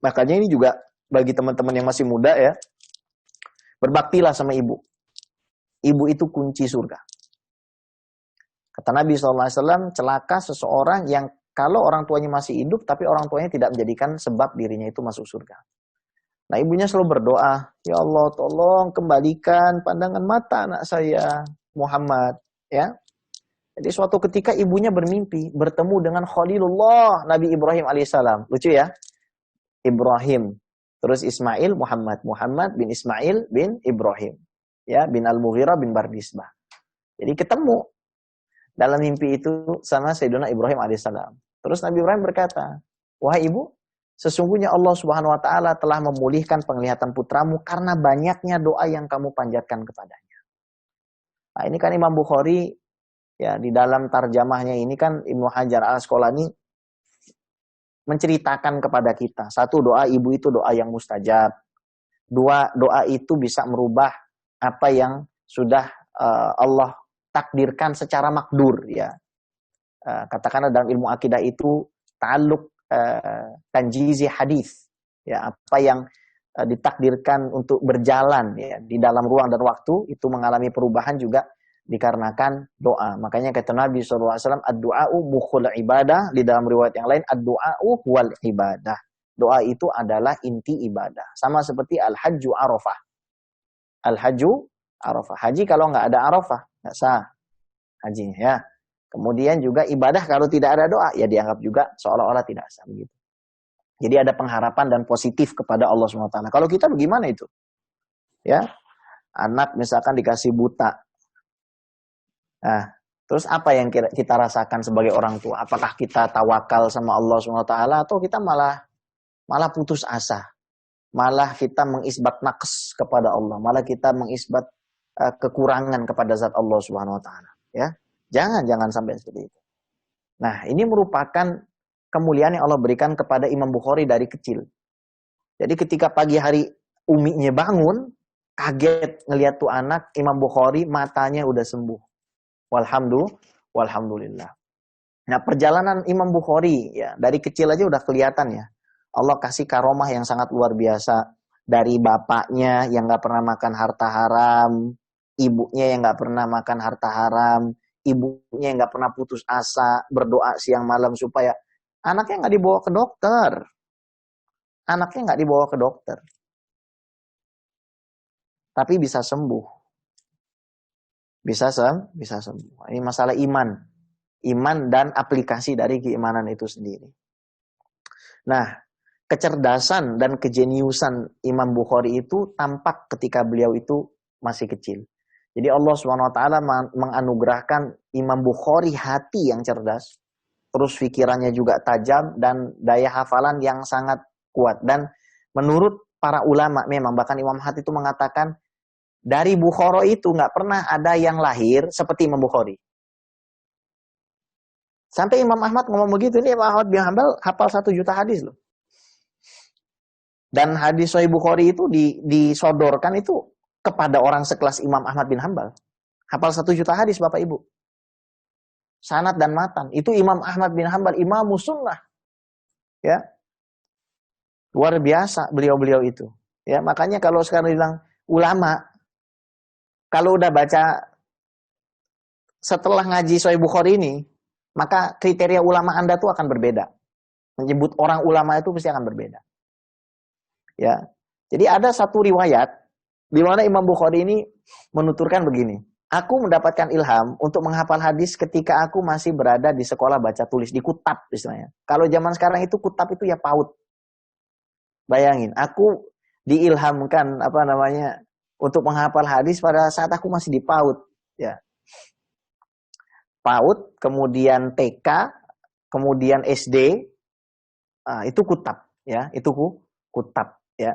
Makanya ini juga bagi teman-teman yang masih muda ya, berbaktilah sama ibu. Ibu itu kunci surga. Kata Nabi SAW, celaka seseorang yang kalau orang tuanya masih hidup, tapi orang tuanya tidak menjadikan sebab dirinya itu masuk surga. Nah, ibunya selalu berdoa, ya Allah, tolong kembalikan pandangan mata anak saya, Muhammad. Ya. Jadi suatu ketika ibunya bermimpi, bertemu dengan Khalilullah, Nabi Ibrahim alaihissalam. Lucu ya? Ibrahim. Terus Ismail, Muhammad. Muhammad bin Ismail bin Ibrahim. Ya, bin Al-Mughirah bin Bardisbah. Jadi ketemu dalam mimpi itu sama Sayyidina Ibrahim alaihissalam. Terus Nabi Ibrahim berkata, wahai ibu, sesungguhnya Allah Subhanahu wa taala telah memulihkan penglihatan putramu karena banyaknya doa yang kamu panjatkan kepadanya. Nah, ini kan Imam Bukhari ya di dalam tarjamahnya ini kan Ibnu Hajar Al-Asqalani menceritakan kepada kita, satu, doa ibu itu doa yang mustajab. Dua, doa itu bisa merubah apa yang sudah Allah takdirkan secara makdur ya. Katakanlah dalam ilmu akidah itu ta'alluq tanjizi hadis ya, apa yang ditakdirkan untuk berjalan ya di dalam ruang dan waktu itu mengalami perubahan juga dikarenakan doa. Makanya kata Nabi SAW, ad-du'a'u mukhul ibadah. Di dalam riwayat yang lain, ad-du'a'u wal ibadah. Doa itu adalah inti ibadah. Sama seperti al-hajju arafah. Al-hajju arafah. Haji kalau nggak ada arafah, nggak sah hajinya ya. Kemudian juga ibadah kalau tidak ada doa, ya dianggap juga seolah-olah tidak sah begitu. Jadi ada pengharapan dan positif kepada Allah SWT. Kalau kita bagaimana itu? Ya, anak misalkan dikasih buta. Nah, terus apa yang kita rasakan sebagai orang tua? Apakah kita tawakal sama Allah SWT atau kita malah putus asa? Malah kita mengisbat naqs kepada Allah, malah kita mengisbat kekurangan kepada zat Allah SWT. Ya, jangan sampai seperti itu. Nah, ini merupakan kemuliaan yang Allah berikan kepada Imam Bukhari dari kecil. Jadi ketika pagi hari uminya bangun, kaget ngelihat tuh anak Imam Bukhari matanya udah sembuh. Walhamdulillah. Nah, perjalanan Imam Bukhari ya dari kecil aja udah kelihatan ya. Allah kasih karomah yang sangat luar biasa dari bapaknya yang nggak pernah makan harta haram, ibunya yang nggak pernah makan harta haram, ibunya yang nggak pernah putus asa berdoa siang malam supaya anaknya nggak dibawa ke dokter. Anaknya nggak dibawa ke dokter. Tapi bisa sembuh. Bisa sembuh. Ini masalah iman. Iman dan aplikasi dari keimanan itu sendiri. Nah, kecerdasan dan kejeniusan Imam Bukhari itu tampak ketika beliau itu masih kecil. Jadi Allah SWT menganugerahkan Imam Bukhari hati yang cerdas. Terus pikirannya juga tajam dan daya hafalan yang sangat kuat. Dan menurut para ulama memang, bahkan Imam Ahmad itu mengatakan, dari Bukhari itu nggak pernah ada yang lahir seperti Imam Bukhari. Sampai Imam Ahmad ngomong begitu, ini Imam Ahmad bin Hanbal hafal 1 juta hadis loh. Dan hadis Sahih Bukhari itu disodorkan itu kepada orang sekelas Imam Ahmad bin Hanbal. Hafal 1 juta hadis Bapak Ibu. Sanad dan matan. Itu Imam Ahmad bin Hanbal, Imam Sunnah. Ya. Luar biasa beliau-beliau itu. Ya, makanya kalau sekarang bilang ulama, kalau udah baca setelah ngaji Sahih Bukhari ini, maka kriteria ulama Anda tuh akan berbeda. Menyebut orang ulama itu pasti akan berbeda. Ya. Jadi ada satu riwayat di mana Imam Bukhari ini menuturkan begini. Aku mendapatkan ilham untuk menghafal hadis ketika aku masih berada di sekolah baca tulis, di kutab istilahnya. Kalau zaman sekarang itu kutab itu ya PAUD. Bayangin, aku diilhamkan apa namanya untuk menghafal hadis pada saat aku masih di PAUD, ya. PAUD, kemudian TK, kemudian SD, itu kutab, ya, itu kutab, ya.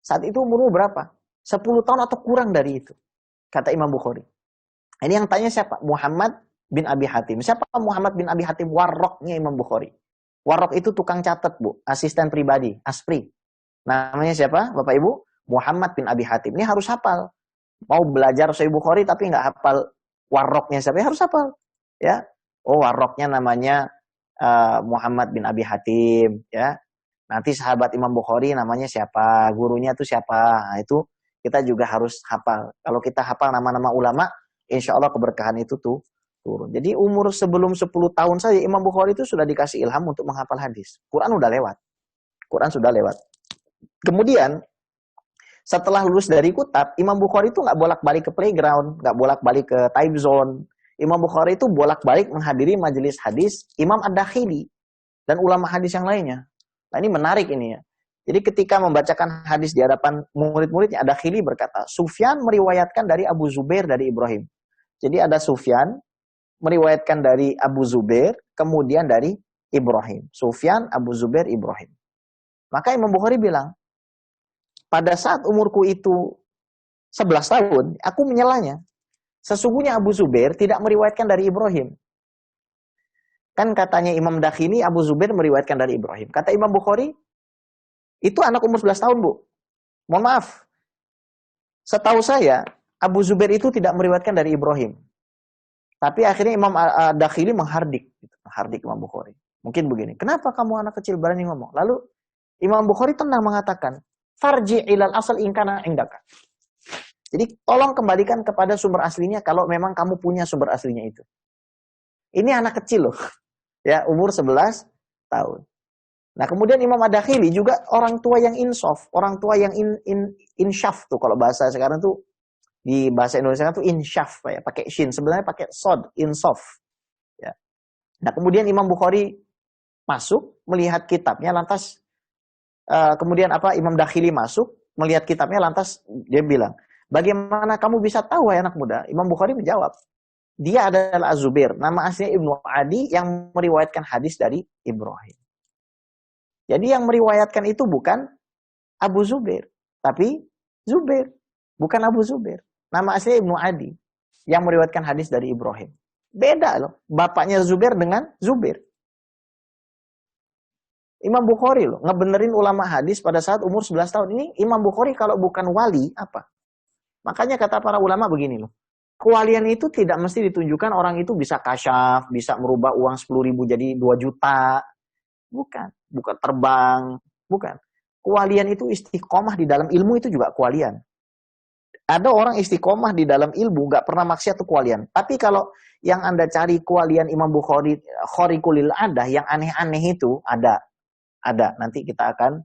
Saat itu umurmu berapa? 10 tahun atau kurang dari itu, kata Imam Bukhari. Ini yang tanya siapa? Muhammad bin Abi Hatim. Siapa Muhammad bin Abi Hatim? Warroknya Imam Bukhari. Warrok itu tukang catat, Bu, asisten pribadi, aspri. Namanya siapa, Bapak Ibu? Muhammad bin Abi Hatim. Ini harus hafal. Mau belajar Sahih Bukhari tapi nggak hafal warroknya siapa, ya harus hafal. Ya, oh warroknya namanya Muhammad bin Abi Hatim, ya. Nanti sahabat Imam Bukhari namanya siapa, gurunya itu siapa. Nah, itu kita juga harus hafal. Kalau kita hafal nama-nama ulama, insya Allah keberkahan itu tuh turun. Jadi umur sebelum 10 tahun saja Imam Bukhari itu sudah dikasih ilham untuk menghafal hadis. Quran udah lewat. Quran sudah lewat. Kemudian setelah lulus dari kutab, Imam Bukhari itu nggak bolak-balik ke playground, nggak bolak-balik ke time zone. Imam Bukhari itu bolak-balik menghadiri majelis hadis Imam Ad-Dakhili dan ulama hadis yang lainnya. Nah, ini menarik ini ya. Jadi ketika membacakan hadis di hadapan murid-muridnya, Ad-Dakhili berkata, Sufyan meriwayatkan dari Abu Zubair dari Ibrahim. Jadi ada Sufyan meriwayatkan dari Abu Zubair, kemudian dari Ibrahim. Sufyan, Abu Zubair, Ibrahim. Maka Imam Bukhari bilang, pada saat umurku itu 11 tahun, aku menyelanya. Sesungguhnya Abu Zubair tidak meriwayatkan dari Ibrahim. Kan katanya Imam Dakhili, Abu Zubair meriwayatkan dari Ibrahim. Kata Imam Bukhari, itu anak umur 11 tahun, Bu. Mohon maaf. Setahu saya, Abu Zubair itu tidak meriwayatkan dari Ibrahim. Tapi akhirnya Imam Dakhili menghardik Imam Bukhari. Mungkin begini, kenapa kamu anak kecil berani ngomong? Lalu Imam Bukhari tenang mengatakan, farji ilal asal ingkana indaka. Jadi tolong kembalikan kepada sumber aslinya kalau memang kamu punya sumber aslinya itu. Ini anak kecil loh. Ya, umur 11 tahun. Nah, kemudian Imam Ad-Dakhili juga orang tua yang insaf, orang tua yang insyaf tuh kalau bahasa sekarang tuh di bahasa Indonesia tuh insyaf ya, pakai shin, sebenarnya pakai sod, insaf. Ya. Nah, kemudian Imam Bukhari masuk melihat kitabnya lantas kemudian Imam Dakhili masuk melihat kitabnya lantas dia bilang, bagaimana kamu bisa tahu ya anak muda? Imam Bukhari menjawab, dia adalah Az-Zubair, nama aslinya Ibnu Adi yang meriwayatkan hadis dari Ibrahim. Jadi yang meriwayatkan itu bukan Abu Zubair, tapi Zubair, bukan Abu Zubair. Nama aslinya Ibnu Adi yang meriwayatkan hadis dari Ibrahim. Beda loh, bapaknya Zubair dengan Zubair. Imam Bukhari loh, ngebenerin ulama hadis pada saat umur 11 tahun. Ini Imam Bukhari kalau bukan wali, apa? Makanya kata para ulama begini loh. Kewalian itu tidak mesti ditunjukkan orang itu bisa kasyaf, bisa merubah uang 10.000 jadi 2 juta. Bukan terbang, bukan. Kewalian itu istiqomah di dalam ilmu itu juga kewalian. Ada orang istiqomah di dalam ilmu, nggak pernah maksiat itu kewalian. Tapi kalau yang Anda cari kewalian Imam Bukhari, khariqul adah, yang aneh-aneh itu ada. Nanti kita akan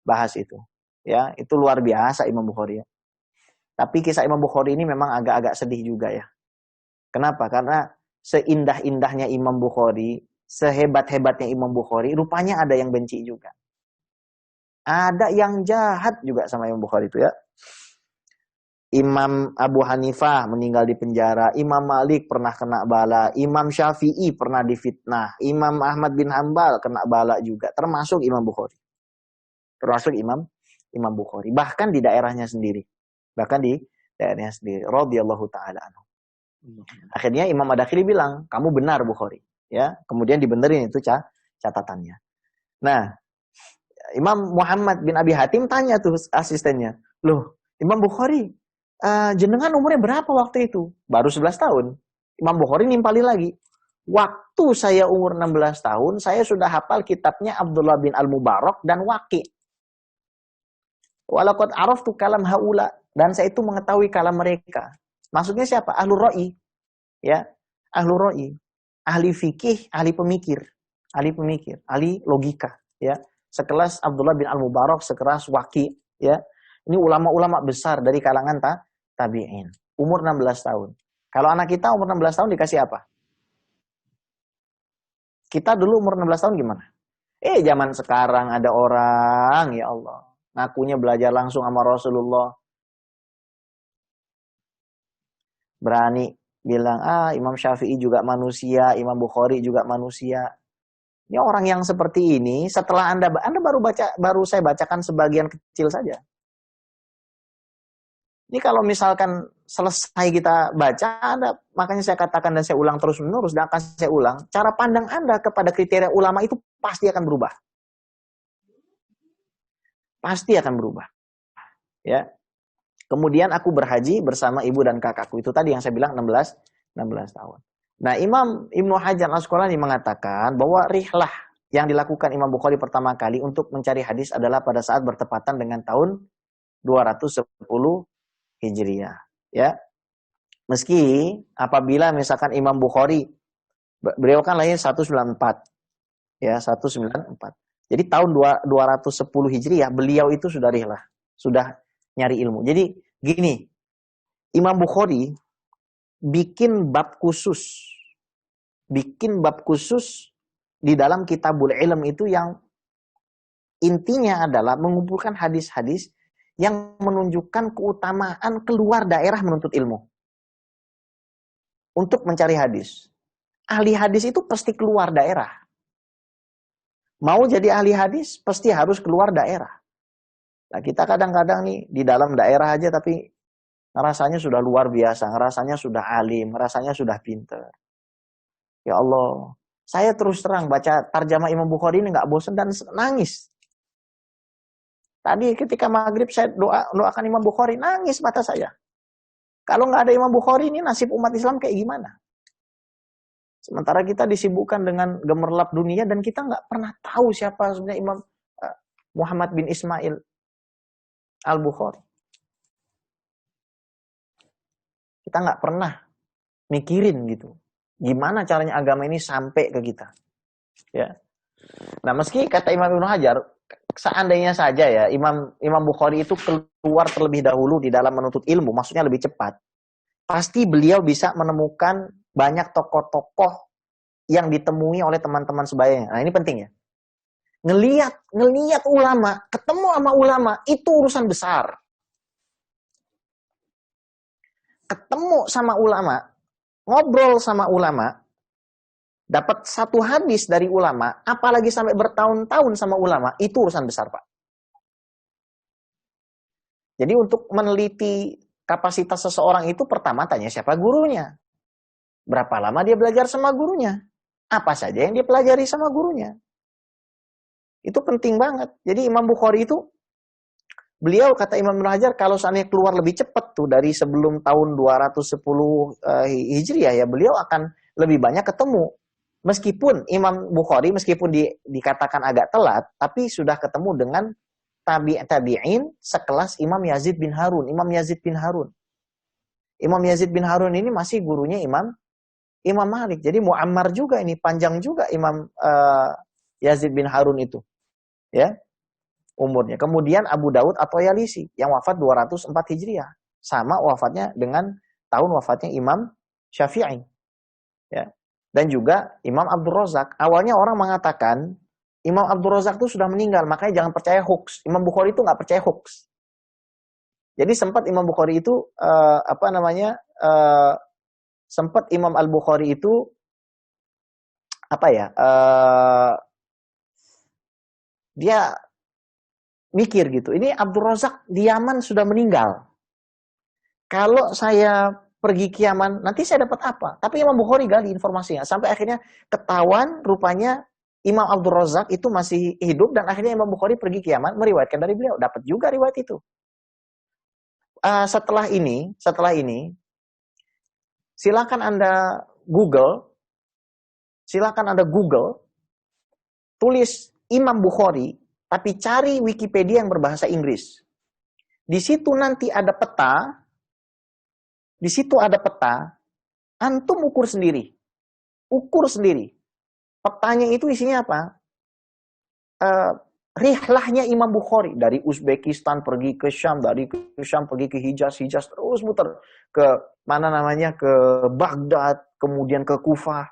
bahas itu. Ya, itu luar biasa Imam Bukhari ya. Tapi kisah Imam Bukhari ini memang agak-agak sedih juga ya. Kenapa? Karena seindah-indahnya Imam Bukhari, sehebat-hebatnya Imam Bukhari, rupanya ada yang benci juga. Ada yang jahat juga sama Imam Bukhari itu ya. Imam Abu Hanifah meninggal di penjara, Imam Malik pernah kena bala, Imam Syafi'i pernah difitnah, Imam Ahmad bin Hanbal kena bala juga, termasuk Imam Bukhari. Termasuk Imam Bukhari, bahkan di daerahnya sendiri. Radhiyallahu taala anhu. Akhirnya Imam Ad-Dakhili bilang, "Kamu benar Bukhari." Ya, kemudian dibenerin itu catatannya. Nah, Imam Muhammad bin Abi Hatim tanya tuh asistennya, "Loh, Imam Bukhari, jenengan umurnya berapa waktu itu?" Baru 11 tahun. Imam Bukhari nimpali lagi. Waktu saya umur 16 tahun, saya sudah hafal kitabnya Abdullah bin Al-Mubarak dan Waqi'. Walaqad araftu kalam haula, dan saya itu mengetahui kalam mereka. Maksudnya siapa? Ahlur ra'i. Ya, ahlur ra'i. Ahli fikih, ahli pemikir, ahli logika, ya. Sekelas Abdullah bin Al-Mubarak, sekelas Waqi', ya. Ini ulama-ulama besar dari kalangan tabi'in. Umur 16 tahun. Kalau anak kita umur 16 tahun dikasih apa? Kita dulu umur 16 tahun gimana? Zaman sekarang ada orang, ya Allah, ngakunya belajar langsung sama Rasulullah. Berani bilang, Imam Syafi'i juga manusia, Imam Bukhari juga manusia. Ini orang yang seperti ini, setelah Anda baru saya bacakan sebagian kecil saja. Ini kalau misalkan selesai kita baca, makanya saya katakan dan saya ulang terus-menerus, dan akan saya ulang, cara pandang Anda kepada kriteria ulama itu pasti akan berubah. Pasti akan berubah. Ya. Kemudian aku berhaji bersama ibu dan kakakku. Itu tadi yang saya bilang 16 tahun. Nah, Imam Ibnu Hajar Al-Asqalani mengatakan bahwa rihlah yang dilakukan Imam Bukhari pertama kali untuk mencari hadis adalah pada saat bertepatan dengan tahun 210 Hijriah. Ya. Meski apabila misalkan Imam Bukhari, beliau kan lahir 194. Ya, 194. Jadi tahun 210 Hijriah beliau itu sudah rihlah. Sudah nyari ilmu. Jadi gini, Imam Bukhari bikin bab khusus di dalam Kitabul Ilm itu yang intinya adalah mengumpulkan hadis-hadis yang menunjukkan keutamaan keluar daerah menuntut ilmu. Untuk mencari hadis. Ahli hadis itu pasti keluar daerah. Mau jadi ahli hadis pasti harus keluar daerah. Nah, kita kadang-kadang nih di dalam daerah aja tapi rasanya sudah luar biasa, rasanya sudah alim, rasanya sudah pinter. Ya Allah, saya terus terang baca tarjamah Imam Bukhari ini nggak bosan dan nangis. Tadi ketika maghrib saya doakan Imam Bukhari, nangis mata saya. Kalau nggak ada Imam Bukhari ini nasib umat Islam kayak gimana? Sementara kita disibukkan dengan gemerlap dunia dan kita nggak pernah tahu siapa sebenarnya Imam Muhammad bin Ismail Al-Bukhari. Kita nggak pernah mikirin gitu. Gimana caranya agama ini sampai ke kita. Ya. Nah, meski kata Imam Ibnu Hajar, seandainya saja ya Imam Bukhari itu keluar terlebih dahulu di dalam menuntut ilmu, maksudnya lebih cepat, pasti beliau bisa menemukan banyak tokoh-tokoh yang ditemui oleh teman-teman sebayanya. Nah, ini penting ya. Ngeliat ulama, ketemu sama ulama, itu urusan besar. Ketemu sama ulama, ngobrol sama ulama, dapat satu hadis dari ulama, apalagi sampai bertahun-tahun sama ulama, itu urusan besar, Pak. Jadi untuk meneliti kapasitas seseorang itu pertama tanya siapa gurunya. Berapa lama dia belajar sama gurunya. Apa saja yang dia pelajari sama gurunya. Itu penting banget. Jadi Imam Bukhari itu, beliau kata Imam Ibnu Hajar, kalau seandainya keluar lebih cepat tuh dari sebelum tahun 210 Hijriah ya, beliau akan lebih banyak ketemu. Meskipun Imam Bukhari, meskipun dikatakan agak telat, tapi sudah ketemu dengan tabi'in sekelas Imam Yazid bin Harun. Imam Yazid bin Harun. Imam Yazid bin Harun ini masih gurunya Imam Malik. Jadi Muammar juga ini, panjang juga Imam Yazid bin Harun itu. Ya, umurnya. Kemudian Abu Daud atau Yalisi yang wafat 204 Hijriah. Sama wafatnya dengan tahun wafatnya Imam Syafi'i. Ya. Dan juga Imam Abdul Razak. Awalnya orang mengatakan Imam Abdul Razak itu sudah meninggal, makanya jangan percaya hoax. Imam Bukhari itu nggak percaya hoax. Jadi sempat Imam Bukhari itu sempat Imam Al-Bukhari itu dia mikir gitu. Ini Abdul Razak di Yaman sudah meninggal. Kalau saya pergi ke Yaman, nanti saya dapat apa? Tapi Imam Bukhari gali informasinya. Sampai akhirnya ketahuan rupanya Imam Abdul Razak itu masih hidup dan akhirnya Imam Bukhari pergi ke Yaman meriwayatkan dari beliau. Dapat juga riwayat itu. Setelah ini, silakan Anda Google, tulis Imam Bukhari, tapi cari Wikipedia yang berbahasa Inggris. Di situ nanti ada peta, antum ukur sendiri. Petanya itu isinya apa? Rihlahnya Imam Bukhari dari Uzbekistan pergi ke Syam, dari Syam pergi ke Hijaz terus muter ke ke Baghdad, kemudian ke Kufah.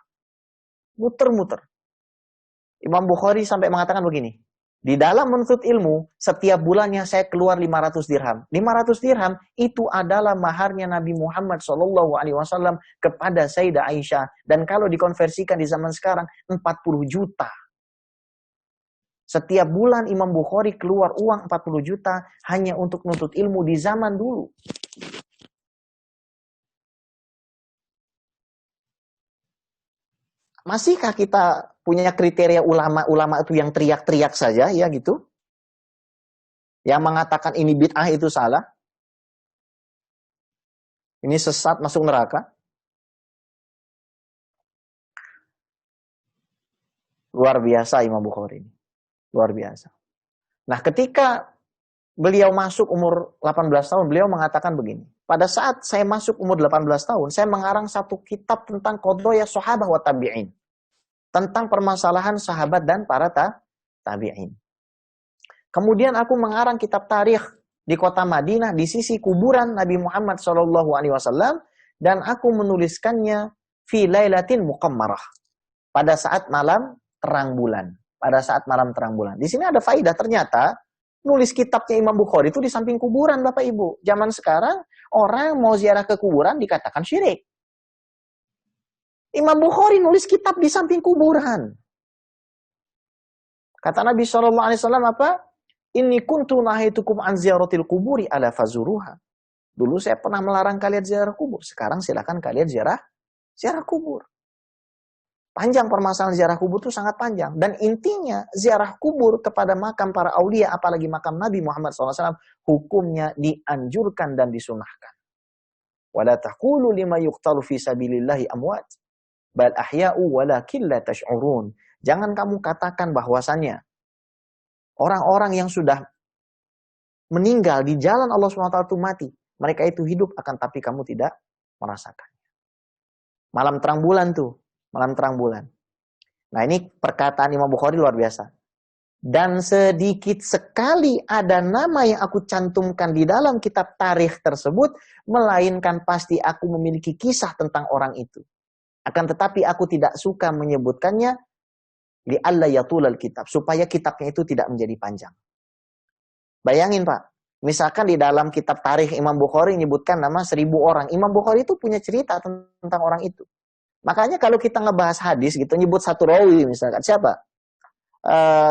Muter-muter. Imam Bukhari sampai mengatakan begini, Di dalam menuntut ilmu, setiap bulannya saya keluar 500 dirham. 500 dirham itu adalah maharnya Nabi Muhammad SAW kepada Sayyidah Aisyah. Dan kalau dikonversikan di zaman sekarang, 40 juta. Setiap bulan Imam Bukhari keluar uang 40 juta hanya untuk menuntut ilmu di zaman dulu. Masihkah kita punya kriteria ulama-ulama itu yang teriak-teriak saja, ya gitu? Yang mengatakan ini bid'ah itu salah? Ini sesat masuk neraka? Luar biasa Imam Bukhari ini. Luar biasa. Nah, ketika beliau masuk umur 18 tahun, beliau mengatakan begini. Pada saat saya masuk umur 18 tahun, saya mengarang satu kitab tentang qadaya sahabah wa tabi'in. Tentang permasalahan sahabat dan para tabi'in. Kemudian aku mengarang kitab tarikh di kota Madinah di sisi kuburan Nabi Muhammad SAW dan aku menuliskannya fi lailatin muqammarah. Pada saat malam terang bulan. Pada saat malam terang bulan. Di sini ada faidah, ternyata nulis kitabnya Imam Bukhari itu di samping kuburan, Bapak Ibu. Zaman sekarang orang mau ziarah ke kuburan dikatakan syirik. Imam Bukhari nulis kitab di samping kuburan. Kata Nabi SAW apa? Inni kuntu nahitukum an ziyaratil kuburi ala fazuruha. Dulu saya pernah melarang kalian ziarah kubur. Sekarang silakan kalian ziarah kubur. Panjang permasalahan ziarah kubur itu sangat panjang. Dan intinya ziarah kubur kepada makam para aulia, apalagi makam Nabi Muhammad SAW, hukumnya dianjurkan dan disunahkan. Wala taqulu lima yuqtalu fi sabilillahi amwat. Bal ahya'u walakin la tash'urun. Jangan kamu katakan bahwasannya orang-orang yang sudah meninggal di jalan Allah SWT itu mati. Mereka itu hidup akan tapi kamu tidak merasakannya. Malam terang bulan tuh. Malam terang bulan. Nah, ini perkataan Imam Bukhari luar biasa. Dan sedikit sekali ada nama yang aku cantumkan di dalam kitab tarikh tersebut, melainkan pasti aku memiliki kisah tentang orang itu. Akan tetapi aku tidak suka menyebutkannya li'alla yatulal kitab, supaya kitabnya itu tidak menjadi panjang. Bayangin Pak, misalkan di dalam kitab tarikh Imam Bukhari menyebutkan nama 1000 orang. Imam Bukhari itu punya cerita tentang orang itu. Makanya kalau kita ngebahas hadis gitu, nyebut satu rawi misalkan, siapa?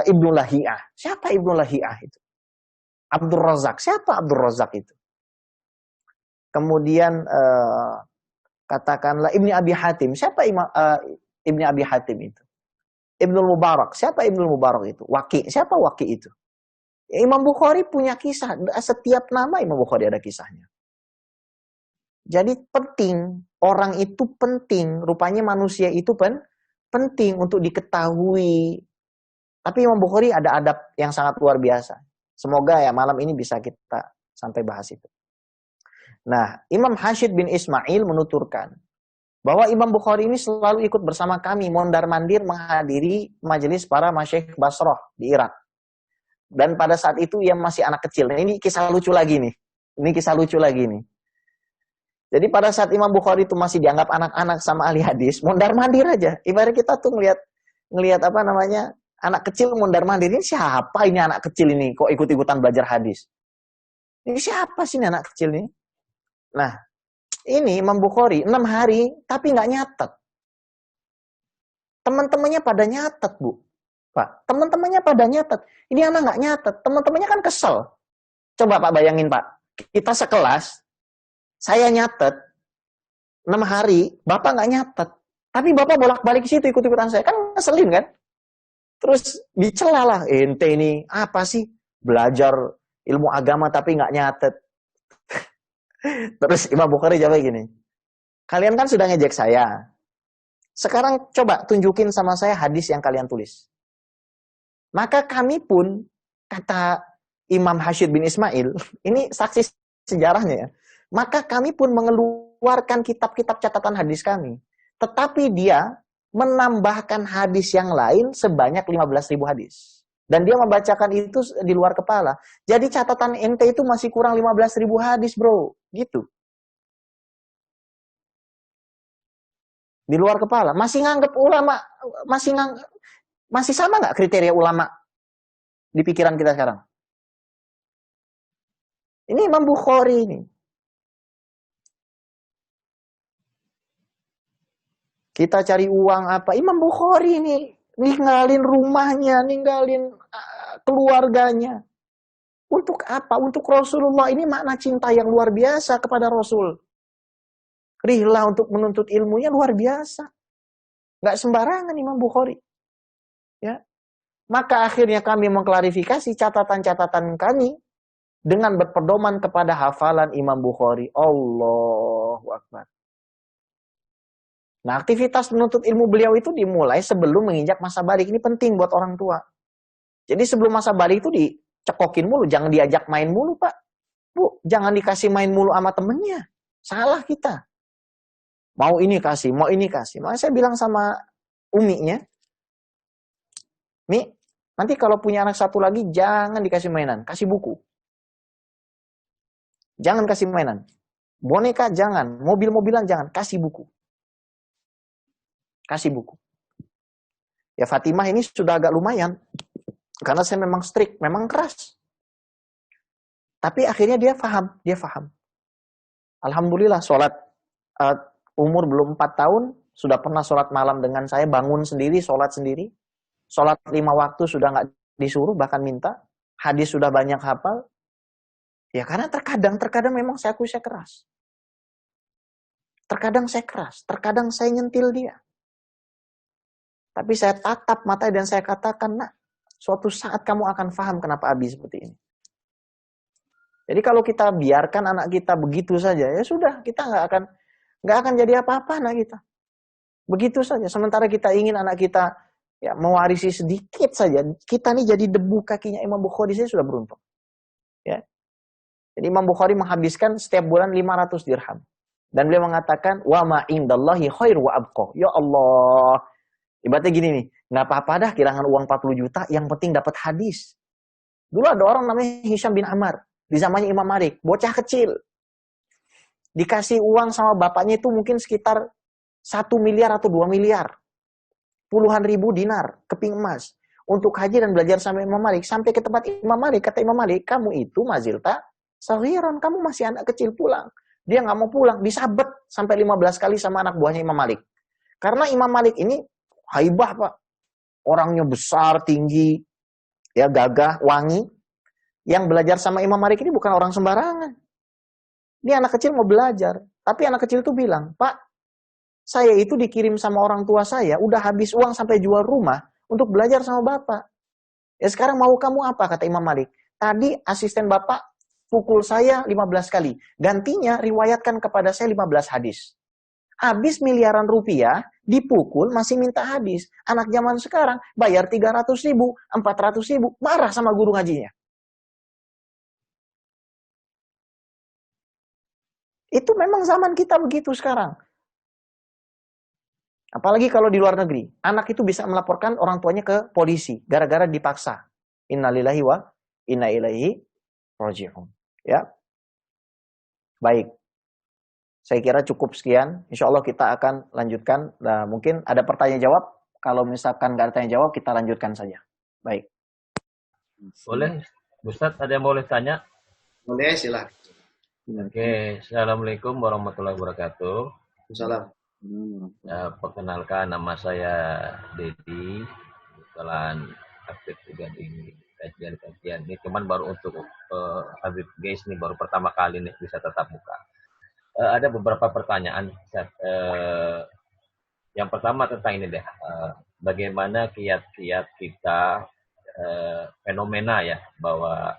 Ibnu Lahiyah. Siapa Ibnu Lahiyah itu? Abdul Razak. Siapa Abdul Razak itu? Kemudian katakanlah Ibni Abi Hatim. Siapa Ibni Abi Hatim itu? Ibnul Mubarak. Siapa Ibnul Mubarak itu? Waki. Siapa Waki itu? Imam Bukhari punya kisah. Setiap nama Imam Bukhari ada kisahnya. Jadi penting. Orang itu penting. Rupanya manusia itu penting untuk diketahui. Tapi Imam Bukhari ada adab yang sangat luar biasa. Semoga ya malam ini bisa kita sampai bahas itu. Nah, Imam Hashid bin Ismail menuturkan bahwa Imam Bukhari ini selalu ikut bersama kami mondar-mandir menghadiri majelis para masyayikh Basrah di Irak. Dan pada saat itu ia masih anak kecil. Nah, ini kisah lucu lagi nih. Ini kisah lucu lagi nih. Jadi pada saat Imam Bukhari itu masih dianggap anak-anak sama ahli hadis, mondar-mandir aja. Ibarat kita tuh ngelihat apa namanya? Anak kecil mondar-mandir. Ini siapa ini anak kecil ini kok ikut-ikutan belajar hadis? Ini siapa sih ini anak kecil ini? Nah, ini Imam Bukhari 6 hari tapi nggak nyatet. Teman-temannya pada nyatet, Bu. Pak, teman-temannya pada nyatet. Ini anak nggak nyatet. Teman-temannya kan kesel. Coba Pak bayangin Pak. Kita sekelas, saya nyatet 6 hari, Bapak nggak nyatet. Tapi Bapak bolak-balik ke situ ikut-ikutan saya. Kan ngeselin kan? Terus dicela lah. Ente ini apa sih? Belajar ilmu agama tapi nggak nyatet. Terus Imam Bukhari jawab gini, kalian kan sudah ngejek saya. Sekarang coba tunjukin sama saya hadis yang kalian tulis. Maka kami pun, kata Imam Hashid bin Ismail, ini saksi sejarahnya ya. Maka kami pun mengeluarkan kitab-kitab catatan hadis kami. Tetapi dia menambahkan hadis yang lain sebanyak 15.000 hadis. Dan dia membacakan itu di luar kepala. Jadi catatan ente itu masih kurang 15.000 hadis, bro. Gitu. Di luar kepala. Masih nganggap ulama, masih sama nggak kriteria ulama di pikiran kita sekarang? Ini Imam Bukhari ini. Kita cari uang apa? Imam Bukhari ini ninggalin rumahnya, ninggalin keluarganya. Untuk apa? Untuk Rasulullah. Ini makna cinta yang luar biasa kepada Rasul. Rihlah untuk menuntut ilmunya luar biasa. Nggak sembarangan Imam Bukhari. Ya. Maka akhirnya kami mengklarifikasi catatan-catatan kami dengan berpedoman kepada hafalan Imam Bukhari. Allahu Akbar. Nah, aktivitas menuntut ilmu beliau itu dimulai sebelum menginjak masa balik. Ini penting buat orang tua. Jadi sebelum masa balik itu dicekokin mulu. Jangan diajak main mulu, Pak. Bu, jangan dikasih main mulu sama temennya. Salah kita. Mau ini kasih, mau ini kasih. Makanya saya bilang sama uminya, Mi, nanti kalau punya anak satu lagi, jangan dikasih mainan. Kasih buku. Jangan kasih mainan. Boneka jangan. Mobil-mobilan jangan. Kasih buku. Kasih buku. Ya Fatimah ini sudah agak lumayan. Karena saya memang strict, memang keras. Tapi akhirnya dia paham. Alhamdulillah sholat umur belum 4 tahun, sudah pernah sholat malam dengan saya, bangun sendiri, sholat sendiri. Sholat 5 waktu sudah nggak disuruh, bahkan minta. Hadis sudah banyak hafal. Ya karena terkadang memang saya akui saya keras. Terkadang saya keras, terkadang saya nyentil dia. Tapi saya tatap mata dan saya katakan, nak, suatu saat kamu akan paham kenapa Abi seperti ini. Jadi kalau kita biarkan anak kita begitu saja, ya sudah, kita nggak akan jadi apa-apa anak kita. Begitu saja. Sementara kita ingin anak kita ya mewarisi sedikit saja. Kita nih jadi debu kakinya Imam Bukhari, saya sudah beruntung. Ya. Jadi Imam Bukhari menghabiskan setiap bulan 500 dirham. Dan beliau mengatakan, wa ma indallahi khair wa abqa. Ya Allah. Ibaratnya gini nih, nggak apa-apa dah kehilangan uang 40 juta, yang penting dapat hadis. Dulu ada orang namanya Hisham bin Ammar, di zamannya Imam Malik, bocah kecil. Dikasih uang sama bapaknya itu mungkin sekitar 1 miliar atau 2 miliar. Puluhan ribu dinar, keping emas. Untuk haji dan belajar sama Imam Malik. Sampai ke tempat Imam Malik, kata Imam Malik, kamu itu mazilta saghiran, kamu masih anak kecil pulang. Dia nggak mau pulang, disabet sampai 15 kali sama anak buahnya Imam Malik. Karena Imam Malik ini haibah, Pak. Orangnya besar, tinggi, ya gagah, wangi. Yang belajar sama Imam Malik ini bukan orang sembarangan. Dia anak kecil mau belajar. Tapi anak kecil itu bilang, Pak, saya itu dikirim sama orang tua saya, udah habis uang sampai jual rumah untuk belajar sama Bapak. Ya sekarang mau kamu apa, kata Imam Malik. Tadi asisten Bapak pukul saya 15 kali. Gantinya riwayatkan kepada saya 15 hadis. Habis miliaran rupiah, dipukul, masih minta hadis. Anak zaman sekarang, bayar 300 ribu, 400 ribu, marah sama guru ngajinya. Itu memang zaman kita begitu sekarang. Apalagi kalau di luar negeri. Anak itu bisa melaporkan orang tuanya ke polisi, gara-gara dipaksa. Innalillahi wa inna ilaihi raji'un. Ya. Baik. Saya kira cukup sekian. Insya Allah kita akan lanjutkan. Nah, mungkin ada pertanyaan jawab. Kalau misalkan nggak ada tanya jawab, kita lanjutkan saja. Baik. Boleh, Ustadz, ada yang boleh tanya? Boleh, silakan. Oke, Assalamualaikum warahmatullahi wabarakatuh. Assalamualaikum. Ya, perkenalkan, nama saya Dedi. Kebetulan aktif juga di kajian-kajian ini. Cuman baru untuk Habib Guys ini baru pertama kali nih bisa tatap muka. Ada beberapa pertanyaan. Yang pertama tentang ini deh, bagaimana kiat-kiat kita fenomena ya bahwa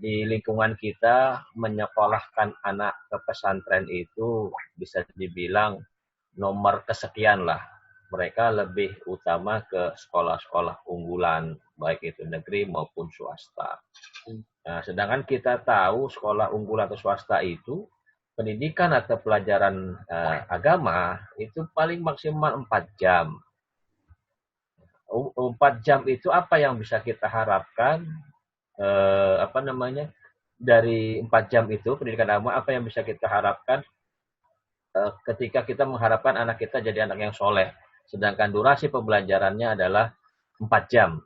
di lingkungan kita menyekolahkan anak ke pesantren itu bisa dibilang nomor kesekian lah. Mereka lebih utama ke sekolah-sekolah unggulan, baik itu negeri maupun swasta. Nah, sedangkan kita tahu sekolah unggulan atau swasta itu pendidikan atau pelajaran agama itu paling maksimal 4 jam. 4 jam itu apa yang bisa kita harapkan dari 4 jam itu pendidikan agama, apa yang bisa kita harapkan ketika kita mengharapkan anak kita jadi anak yang soleh, sedangkan durasi pembelajarannya adalah 4 jam.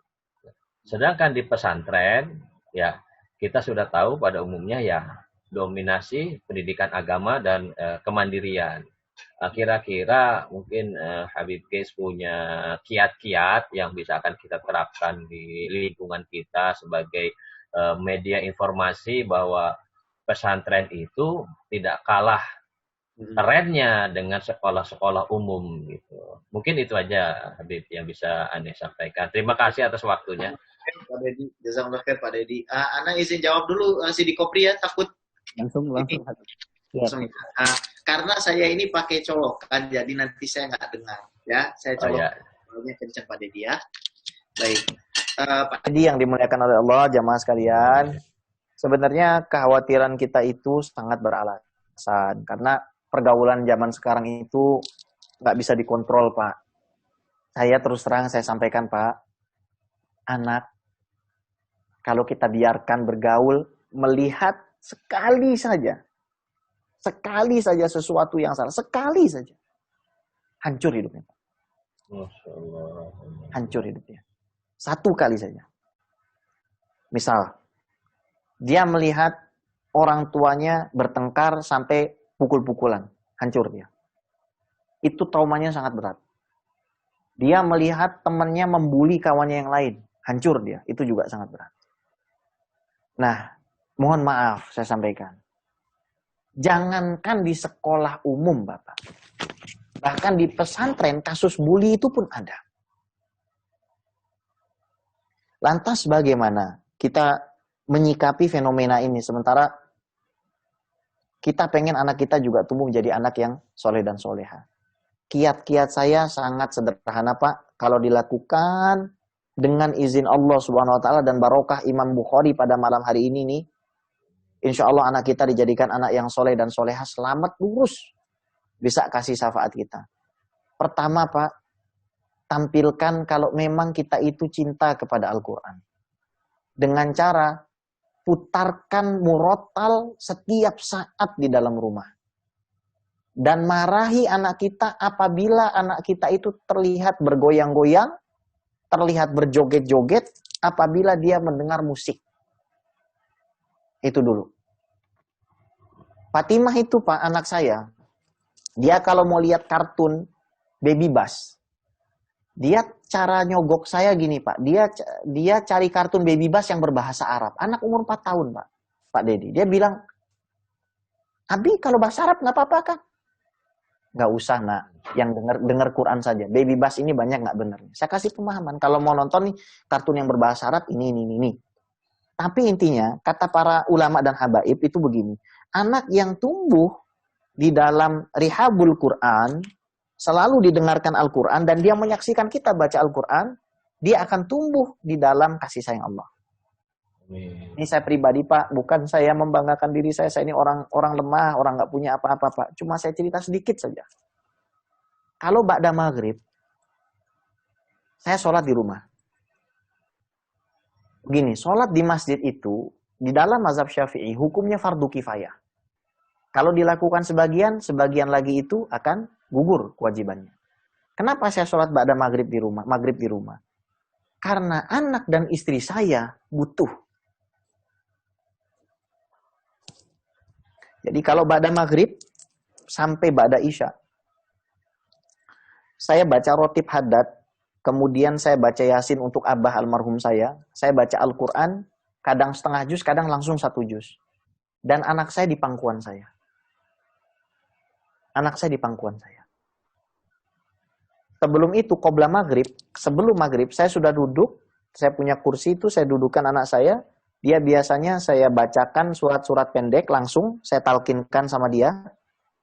Sedangkan di pesantren, ya kita sudah tahu pada umumnya ya dominasi pendidikan agama dan kemandirian. Kira-kira mungkin Habib Keis punya kiat-kiat yang bisa akan kita terapkan di lingkungan kita sebagai media informasi bahwa pesantren itu tidak kalah kerennya dengan sekolah-sekolah umum gitu. Mungkin itu aja Habib yang bisa Anda sampaikan. Terima kasih atas waktunya. Pak Dedi, jazakallah khair Pak Dedi. Ana izin jawab dulu si di Kopri ya, takut Langsung. langsung. Karena saya ini pakai colokan, jadi nanti saya nggak dengar. Ya, saya colok. Kencang Pak Dedi ya. Baik. Pak Jadi yang dimuliakan oleh Allah, jamaah sekalian, sebenarnya kekhawatiran kita itu sangat beralasan. Karena pergaulan zaman sekarang itu nggak bisa dikontrol, Pak. Saya terus terang saya sampaikan, Pak, anak, kalau kita biarkan bergaul, melihat sekali saja sesuatu yang salah, sekali saja, hancur hidupnya. Masya Allah. Hancur hidupnya. Satu kali saja. Misal, dia melihat orang tuanya bertengkar sampai pukul-pukulan. Hancur dia. Itu traumanya sangat berat. Dia melihat temannya membuli kawannya yang lain. Hancur dia. Itu juga sangat berat. Nah, mohon maaf saya sampaikan. Jangankan di sekolah umum, Bapak. Bahkan di pesantren, kasus bully itu pun ada. Lantas bagaimana kita menyikapi fenomena ini? Sementara kita pengen anak kita juga tumbuh menjadi anak yang soleh dan soleha. Kiat-kiat saya sangat sederhana, Pak. Kalau dilakukan dengan izin Allah Subhanahu Wa Taala dan barokah Imam Bukhari pada malam hari ini nih, insya Allah anak kita dijadikan anak yang soleh dan soleha, selamat lurus, bisa kasih syafaat kita. Pertama, Pak, tampilkan kalau memang kita itu cinta kepada Al-Quran. Dengan cara putarkan murotal setiap saat di dalam rumah. Dan marahi anak kita apabila anak kita itu terlihat bergoyang-goyang, terlihat berjoget-joget apabila dia mendengar musik. Itu dulu. Fatimah itu, Pak, anak saya, dia kalau mau lihat kartun Baby Bass, dia cara nyogok saya gini, Pak. Dia cari kartun Baby Bass yang berbahasa Arab. Anak umur 4 tahun, Pak Dedi. Dia bilang, Abi kalau bahasa Arab nggak apa-apa kan? Nggak usah, nak. Yang dengar Quran saja. Baby Bass ini banyak nggak benar. Saya kasih pemahaman. Kalau mau nonton nih kartun yang berbahasa Arab, ini. Tapi intinya, kata para ulama dan habaib itu begini. Anak yang tumbuh di dalam rihabul Quran, selalu didengarkan Al-Quran, dan dia menyaksikan kita baca Al-Quran, dia akan tumbuh di dalam kasih sayang Allah. Ini saya pribadi, Pak, bukan saya membanggakan diri saya ini orang lemah, orang nggak punya apa-apa, Pak. Cuma saya cerita sedikit saja. Kalau ba'da maghrib, saya sholat di rumah. Begini, sholat di masjid itu, di dalam mazhab Syafi'i, hukumnya fardu kifayah. Kalau dilakukan sebagian lagi itu akan gugur kewajibannya. Kenapa saya sholat ba'da maghrib di rumah? Karena anak dan istri saya butuh. Jadi kalau ba'da maghrib sampai ba'da isya, saya baca rotib haddad, kemudian saya baca yasin untuk abah almarhum saya baca Al-Quran, kadang setengah juz, kadang langsung 1 juz. Dan anak saya di pangkuan saya. Sebelum itu, qobla maghrib, sebelum maghrib, saya sudah duduk, saya punya kursi itu, saya dudukkan anak saya, dia biasanya saya bacakan surat-surat pendek, langsung saya talkinkan sama dia,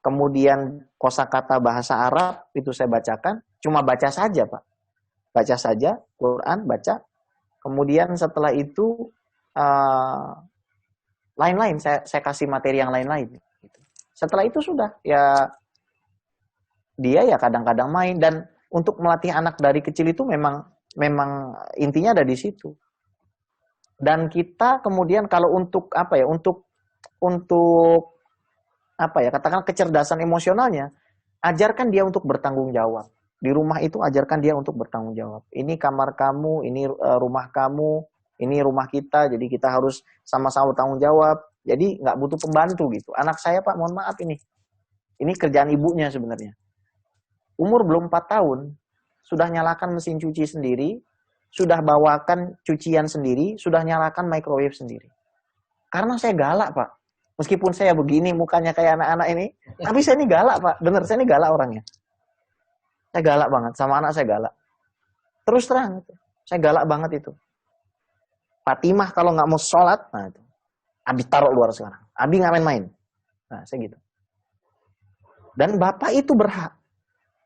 kemudian kosakata bahasa Arab, itu saya bacakan, cuma baca saja, Pak. Baca saja, Quran, baca, kemudian setelah itu, lain-lain, saya kasih materi yang lain-lain. Setelah itu sudah, ya dia ya kadang-kadang main, dan untuk melatih anak dari kecil itu memang intinya ada di situ. Dan kita kemudian kalau untuk katakan kecerdasan emosionalnya, ajarkan dia untuk bertanggung jawab. Di rumah itu ajarkan dia untuk bertanggung jawab. Ini kamar kamu, ini rumah kamu, ini rumah kita, jadi kita harus sama-sama tanggung jawab. Jadi nggak butuh pembantu gitu. Anak saya Pak, mohon maaf ini kerjaan ibunya sebenarnya. Umur belum 4 tahun, sudah nyalakan mesin cuci sendiri, sudah bawakan cucian sendiri, sudah nyalakan microwave sendiri. Karena saya galak Pak. Meskipun saya begini mukanya kayak anak-anak ini, tapi saya ini galak Pak. Bener, saya ini galak orangnya. Saya galak banget, sama anak saya galak. Terus terang, saya galak banget itu. Fatimah kalau nggak mau sholat, nah itu. Abi taruh luar sekarang. Abi nggak main-main. Nah, saya gitu. Dan bapak itu berhak.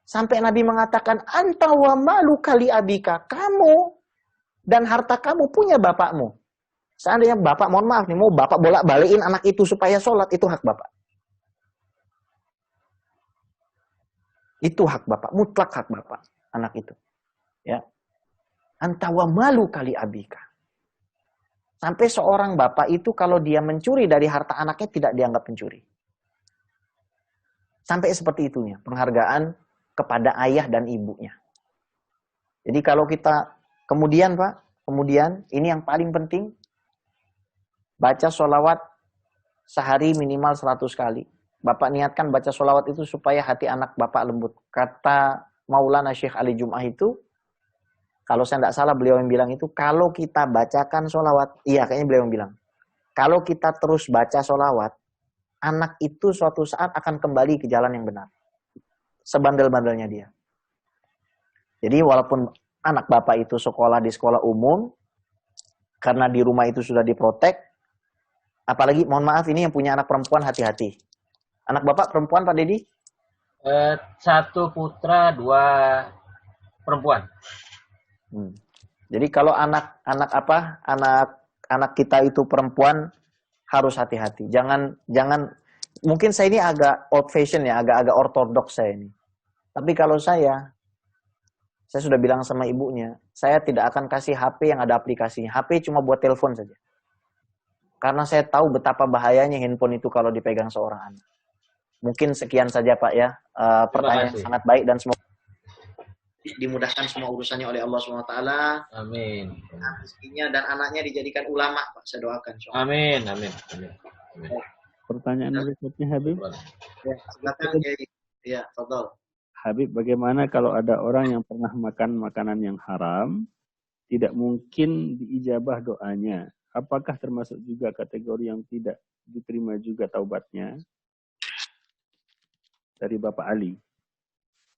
Sampai Nabi mengatakan, anta wa malu kali abika. Kamu dan harta kamu punya bapakmu. Seandainya bapak, mohon maaf nih, mau bapak bolak-balikin anak itu supaya sholat, itu hak bapak. Itu hak bapak, mutlak hak bapak, anak itu. Ya. Anta wa malu kali abika. Sampai seorang bapak itu kalau dia mencuri dari harta anaknya tidak dianggap pencuri. Sampai seperti itunya penghargaan kepada ayah dan ibunya. Jadi kalau kita kemudian Pak, ini yang paling penting, baca sholawat sehari minimal 100 kali. Bapak niatkan baca sholawat itu supaya hati anak bapak lembut. Kata Maulana Syekh Ali Jum'ah itu, kalau saya tidak salah beliau yang bilang itu, kalau kita bacakan sholawat, iya kayaknya beliau yang bilang, kalau kita terus baca sholawat, anak itu suatu saat akan kembali ke jalan yang benar. Sebandel-bandelnya dia. Jadi walaupun anak bapak itu sekolah di sekolah umum, karena di rumah itu sudah diprotek, apalagi mohon maaf ini yang punya anak perempuan hati-hati. Anak bapak perempuan Pak Dedi? 1 putra, 2 perempuan. Jadi kalau anak kita itu perempuan harus hati-hati. Jangan mungkin saya ini agak old fashion ya, agak ortodoks saya ini. Tapi kalau saya sudah bilang sama ibunya, saya tidak akan kasih HP yang ada aplikasinya. HP cuma buat telepon saja. Karena saya tahu betapa bahayanya handphone itu kalau dipegang seorang anak. Mungkin sekian saja Pak ya. Pertanyaan sangat baik dan semoga dimudahkan semua urusannya oleh Allah SWT. Amin. Rezekinya dan anaknya dijadikan ulama, Pak. Saya doakan. Amin. Pertanyaan berikutnya Habib. Ya, silakan ya, Fadol. Habib, bagaimana kalau ada orang yang pernah makan makanan yang haram, tidak mungkin diijabah doanya? Apakah termasuk juga kategori yang tidak diterima juga taubatnya? Dari Bapak Ali.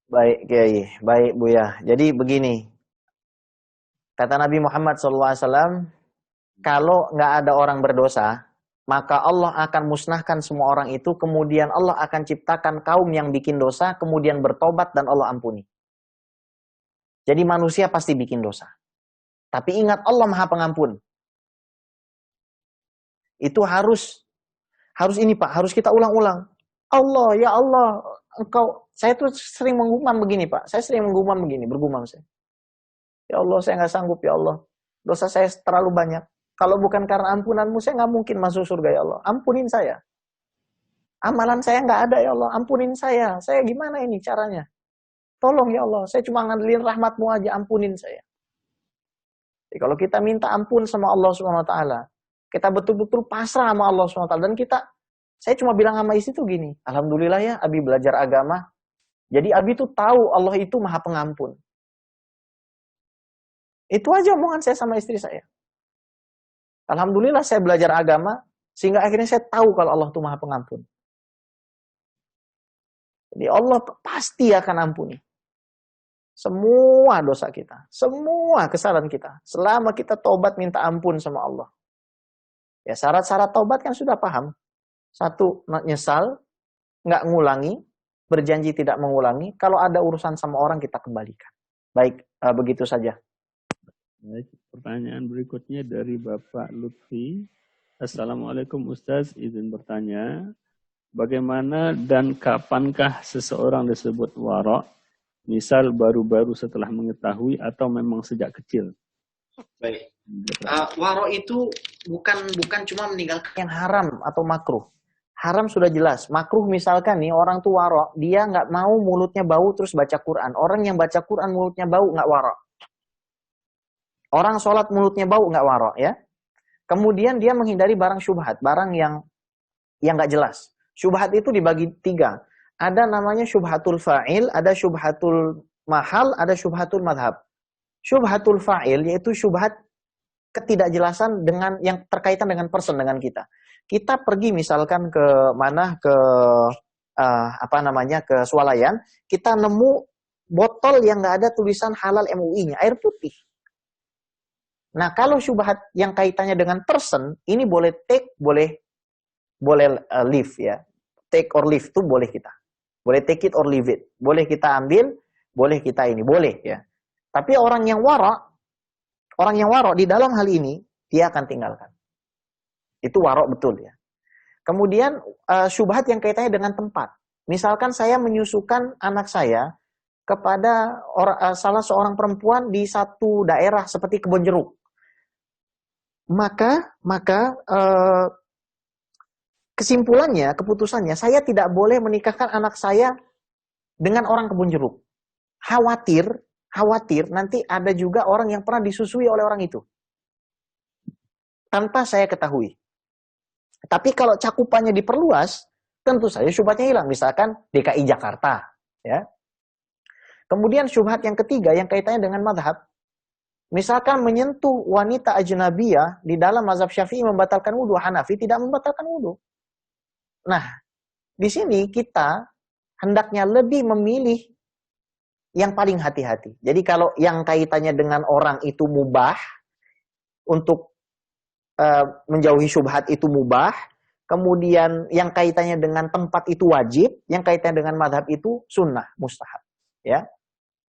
Baik, Kiai. Baik, Buya. Jadi begini. Kata Nabi Muhammad SAW, kalau nggak ada orang berdosa, maka Allah akan musnahkan semua orang itu, kemudian Allah akan ciptakan kaum yang bikin dosa, kemudian bertobat dan Allah ampuni. Jadi manusia pasti bikin dosa. Tapi ingat Allah Maha Pengampun. Itu harus ini Pak, harus kita ulang-ulang. Allah, ya Allah, Engkau, saya tuh sering menggumam begini Pak, bergumam saya. Ya Allah, saya nggak sanggup ya Allah, dosa saya terlalu banyak. Kalau bukan karena ampunanmu, saya nggak mungkin masuk surga ya Allah. Ampunin saya. Amalan saya nggak ada ya Allah, ampunin saya. Saya gimana ini caranya? Tolong ya Allah, saya cuma ngandelin rahmatmu aja, ampunin saya. Jadi kalau kita minta ampun sama Allah SWT, kita betul-betul pasrah sama Allah SWT, dan saya cuma bilang sama istri tuh gini, alhamdulillah ya Abi belajar agama, jadi Abi tuh tahu Allah itu Maha Pengampun. Itu aja omongan saya sama istri saya. Alhamdulillah saya belajar agama, sehingga akhirnya saya tahu kalau Allah itu Maha Pengampun. Jadi Allah pasti akan ampuni semua dosa kita, semua kesalahan kita, selama kita tobat minta ampun sama Allah. Ya syarat-syarat tobat kan sudah paham. 1, nyesal, nggak ngulangi, berjanji tidak mengulangi. Kalau ada urusan sama orang kita kembalikan. Baik, begitu saja. Baik, pertanyaan berikutnya dari Bapak Lutfi. Assalamualaikum Ustaz, izin bertanya, bagaimana dan kapankah seseorang disebut wara'? Misal baru-baru setelah mengetahui atau memang sejak kecil? Baik. Wara' itu bukan cuma meninggalkan yang haram atau makruh. Haram sudah jelas. Makruh misalkan nih orang tuh wara', dia nggak mau mulutnya bau terus baca Quran. Orang yang baca Quran mulutnya bau nggak wara'. Orang sholat mulutnya bau, nggak warok ya. Kemudian dia menghindari barang syubhat, barang yang nggak jelas. Syubhat itu dibagi 3. Ada namanya syubhatul fa'il, ada syubhatul mahal, ada syubhatul madhab. Syubhatul fa'il yaitu syubhat ketidakjelasan dengan yang terkaitan dengan person, dengan kita. Kita pergi misalkan ke mana, ke ke swalayan, kita nemu botol yang nggak ada tulisan halal MUI-nya, air putih. Nah, kalau syubhat yang kaitannya dengan person, ini boleh take, boleh leave ya. Take or leave itu boleh kita. Boleh take it or leave it. Boleh kita ambil, boleh kita ini, boleh ya. Tapi orang yang warok di dalam hal ini, dia akan tinggalkan. Itu warok betul ya. Kemudian syubhat yang kaitannya dengan tempat. Misalkan saya menyusukan anak saya kepada salah seorang perempuan di satu daerah seperti Kebon Jeruk. Maka kesimpulannya, keputusannya, saya tidak boleh menikahkan anak saya dengan orang Kebon Jeruk. Khawatir nanti ada juga orang yang pernah disusui oleh orang itu. Tanpa saya ketahui. Tapi kalau cakupannya diperluas, tentu saja syubhatnya hilang. Misalkan DKI Jakarta. Ya. Kemudian syubhat yang ketiga yang kaitannya dengan madhab. Misalkan menyentuh wanita ajnabiyah di dalam mazhab Syafi'i membatalkan wudu, Hanafi tidak membatalkan wudu. Nah, di sini kita hendaknya lebih memilih yang paling hati-hati. Jadi kalau yang kaitannya dengan orang itu mubah, untuk menjauhi syubhat itu mubah, kemudian yang kaitannya dengan tempat itu wajib, yang kaitannya dengan madhab itu sunnah, mustahab. Ya,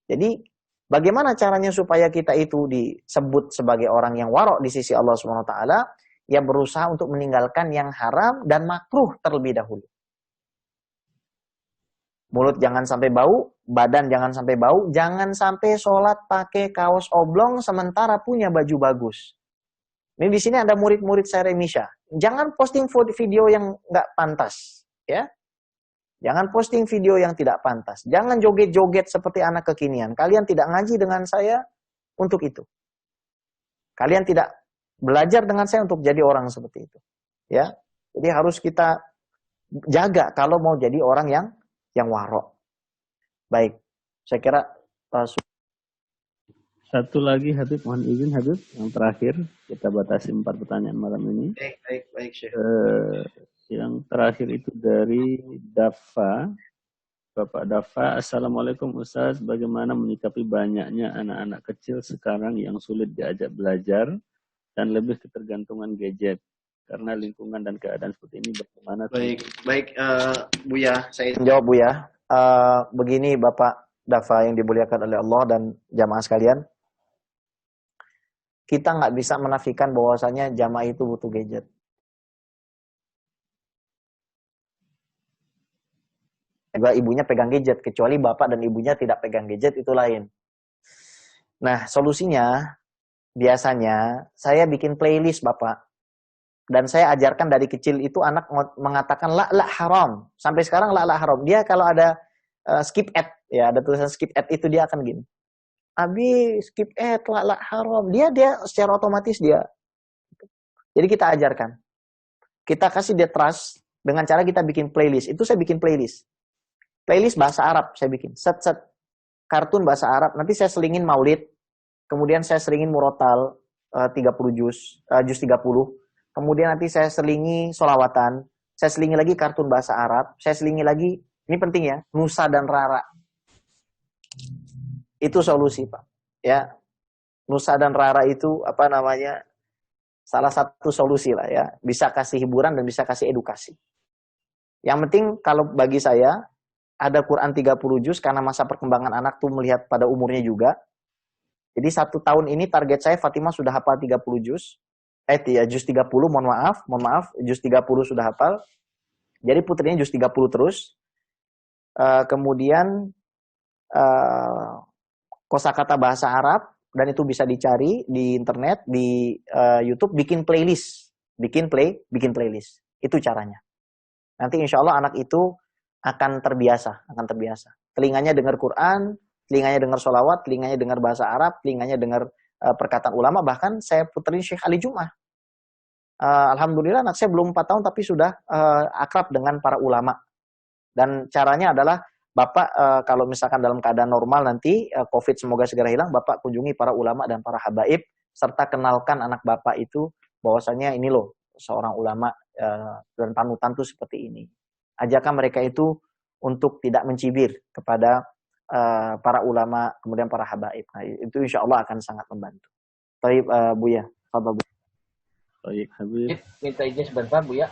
jadi bagaimana caranya supaya kita itu disebut sebagai orang yang warok di sisi Allah SWT? Ya berusaha untuk meninggalkan yang haram dan makruh terlebih dahulu. Mulut jangan sampai bau, badan jangan sampai bau, jangan sampai sholat pakai kaos oblong sementara punya baju bagus. Ini di sini ada murid-murid saya Remisha. Jangan posting video yang nggak pantas, ya. Jangan posting video yang tidak pantas. Jangan joget-joget seperti anak kekinian. Kalian tidak ngaji dengan saya untuk itu. Kalian tidak belajar dengan saya untuk jadi orang seperti itu. Ya, jadi harus kita jaga kalau mau jadi orang yang warok. Baik, saya kira satu lagi Habib, mohon izin Habib, yang terakhir kita batasi 4 pertanyaan malam ini. Baik, Syekh. Yang terakhir itu dari Dafa, Bapak Dafa. Assalamualaikum Ustaz, bagaimana menyikapi banyaknya anak-anak kecil sekarang yang sulit diajak belajar dan lebih ketergantungan gadget? Karena lingkungan dan keadaan seperti ini bagaimana? Baik, Buya, saya jawab Buya. Begini Bapak Dafa yang dimuliakan oleh Allah dan jamaah sekalian. Kita nggak bisa menafikan bahwasanya jamaah itu butuh gadget. Juga ibunya pegang gadget, kecuali bapak dan ibunya tidak pegang gadget, itu lain. Nah, solusinya biasanya saya bikin playlist Bapak. Dan saya ajarkan dari kecil itu anak mengatakan la haram. Sampai sekarang la haram. Dia kalau ada skip ad, ya ada tulisan skip ad itu dia akan gini. Abi skip ad la haram. Dia secara otomatis dia. Jadi kita ajarkan. Kita kasih dia trust dengan cara kita bikin playlist. Itu saya bikin playlist. Playlist bahasa Arab saya bikin. Set kartun bahasa Arab. Nanti saya selingin maulid. Kemudian saya selingin murotal 30 juz 30. Kemudian nanti saya selingi solawatan. Saya selingi lagi kartun bahasa Arab. Saya selingi lagi, ini penting ya, Nusa dan Rara. Itu solusi Pak. Ya, Nusa dan Rara itu salah satu solusi lah ya. Bisa kasih hiburan dan bisa kasih edukasi. Yang penting kalau bagi saya, ada Quran 30 juz karena masa perkembangan anak tuh melihat pada umurnya juga. Jadi 1 tahun ini target saya Fatimah sudah hafal 30 juz. Juz 30, mohon maaf, juz 30 sudah hafal. Jadi putrinya juz 30 terus. Kemudian kosakata bahasa Arab, dan itu bisa dicari di internet, di YouTube, bikin playlist. Bikin playlist. Itu caranya. Nanti insya Allah anak itu akan terbiasa. Telinganya dengar Quran, telinganya dengar sholawat, telinganya dengar bahasa Arab, telinganya dengar perkataan ulama, bahkan saya puterin Syekh Ali Jum'ah. Alhamdulillah anak saya belum 4 tahun tapi sudah akrab dengan para ulama. Dan caranya adalah Bapak kalau misalkan dalam keadaan normal nanti COVID semoga segera hilang, Bapak kunjungi para ulama dan para habaib serta kenalkan anak Bapak itu bahwasanya ini loh seorang ulama dan panutan tuh seperti ini. Ajarkan mereka itu untuk tidak mencibir kepada para ulama kemudian para habaib. Nah, itu insya Allah akan sangat membantu. Baik Buya, Bapak Bu. Baik Habib. Minta izin sebentar Bu ya.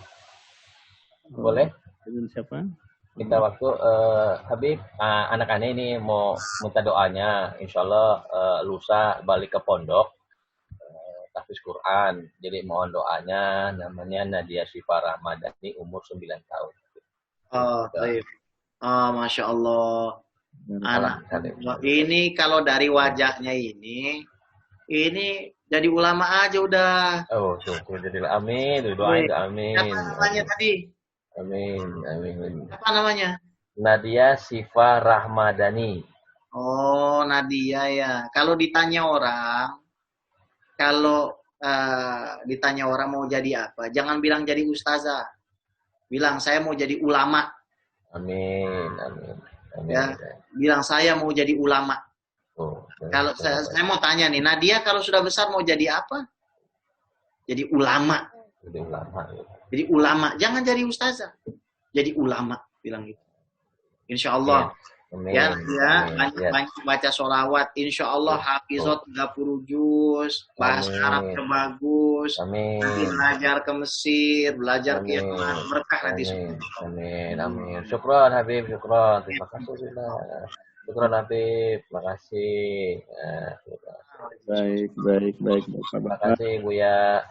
Boleh? Izin siapa? Minta waktu Habib, anak-anak ini mau minta doanya, insya Allah lusa balik ke pondok tahfiz Quran, jadi mohon doanya. Namanya Nadia Syifa Rahmadani, umur 9 tahun. Oh, baik. Oh, Masya Allah. Anak ini kalau dari wajahnya ini jadi ulama aja udah. Oh, syukur jadi amin, doain amin. Apa namanya tadi? Amin, amin. Apa namanya? Nadia Syifa Rahmadani. Oh, Nadia ya. Kalau ditanya orang mau jadi apa, jangan bilang jadi ustazah. Bilang saya mau jadi ulama. Amin, amin. Amin. Ya, bilang saya mau jadi ulama. Oh, kalau saya mau tanya nih, Nadia kalau sudah besar mau jadi apa? Jadi ulama. Jadi ulama. Ya. Jadi ulama, jangan jadi ustazah. Jadi ulama, bilang gitu. Insya Allah. Amin. Ya, banyak baca sholawat. Insya Allah hafizat 30 juz, bahasa Arabnya bagus. Amin. Belajar ke Mesir, belajar ke Yaman, berkah nanti semua. Amin, amin. Syukron Habib, syukron. Terima kasih sudah. Syukron Habib, terima kasih. Baik. Terima kasih Buya.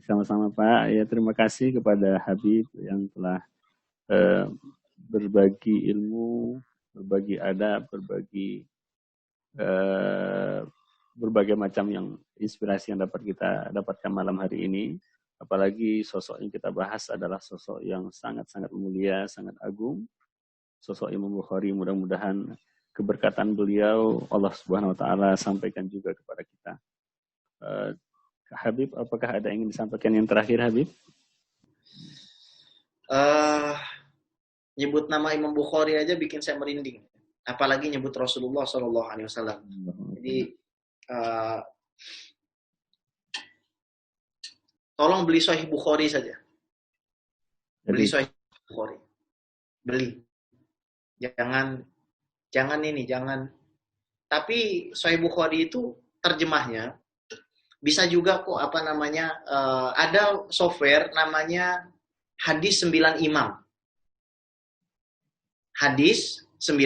Sama-sama Pak. Ya, terima kasih kepada Habib yang telah berbagi ilmu, berbagi adab, berbagi berbagai macam yang inspirasi yang dapat kita dapatkan malam hari ini. Apalagi sosok yang kita bahas adalah sosok yang sangat-sangat mulia, sangat agung. Sosok Imam Bukhari, mudah-mudahan keberkatan beliau Allah Subhanahu wa taala sampaikan juga kepada kita. Habib, apakah ada yang ingin disampaikan yang terakhir, Habib? Nyebut nama Imam Bukhari aja bikin saya merinding. Apalagi nyebut Rasulullah SAW. Jadi, tolong beli Sahih Bukhari saja. Beli Sahih Bukhari. Beli. Jangan. Tapi Sahih Bukhari itu terjemahnya bisa juga kok ada software namanya Hadis 9 Imam. Hadis 9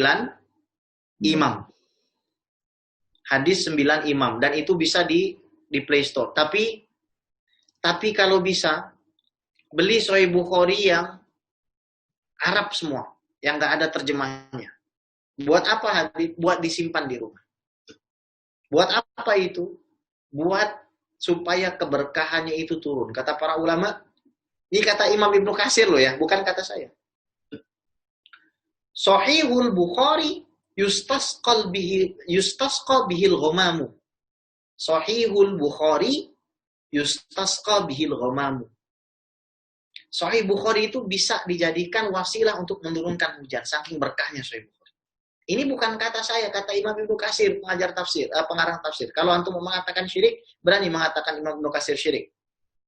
Imam. Hadis 9 Imam. Dan itu bisa di Play Store. Tapi kalau bisa, beli Sahih Bukhari yang Arab semua. Yang nggak ada terjemahnya. Buat apa Habib? Buat disimpan di rumah. Buat apa itu? Buat supaya keberkahannya itu turun. Kata para ulama, ini kata Imam Ibnu Katsir loh ya, bukan kata saya. Sahihul Bukhari yustasqa bihil ghamamu. Sahihul Bukhari yustasqa bihil ghamamu. Sahih Bukhari itu bisa dijadikan wasilah untuk menurunkan hujan, saking berkahnya Sahih Bukhari. Ini bukan kata saya, kata Imam Ibnu Katsir, pengajar tafsir, pengarang tafsir. Kalau antum mau mengatakan syirik, berani mengatakan Imam Ibnu Katsir syirik.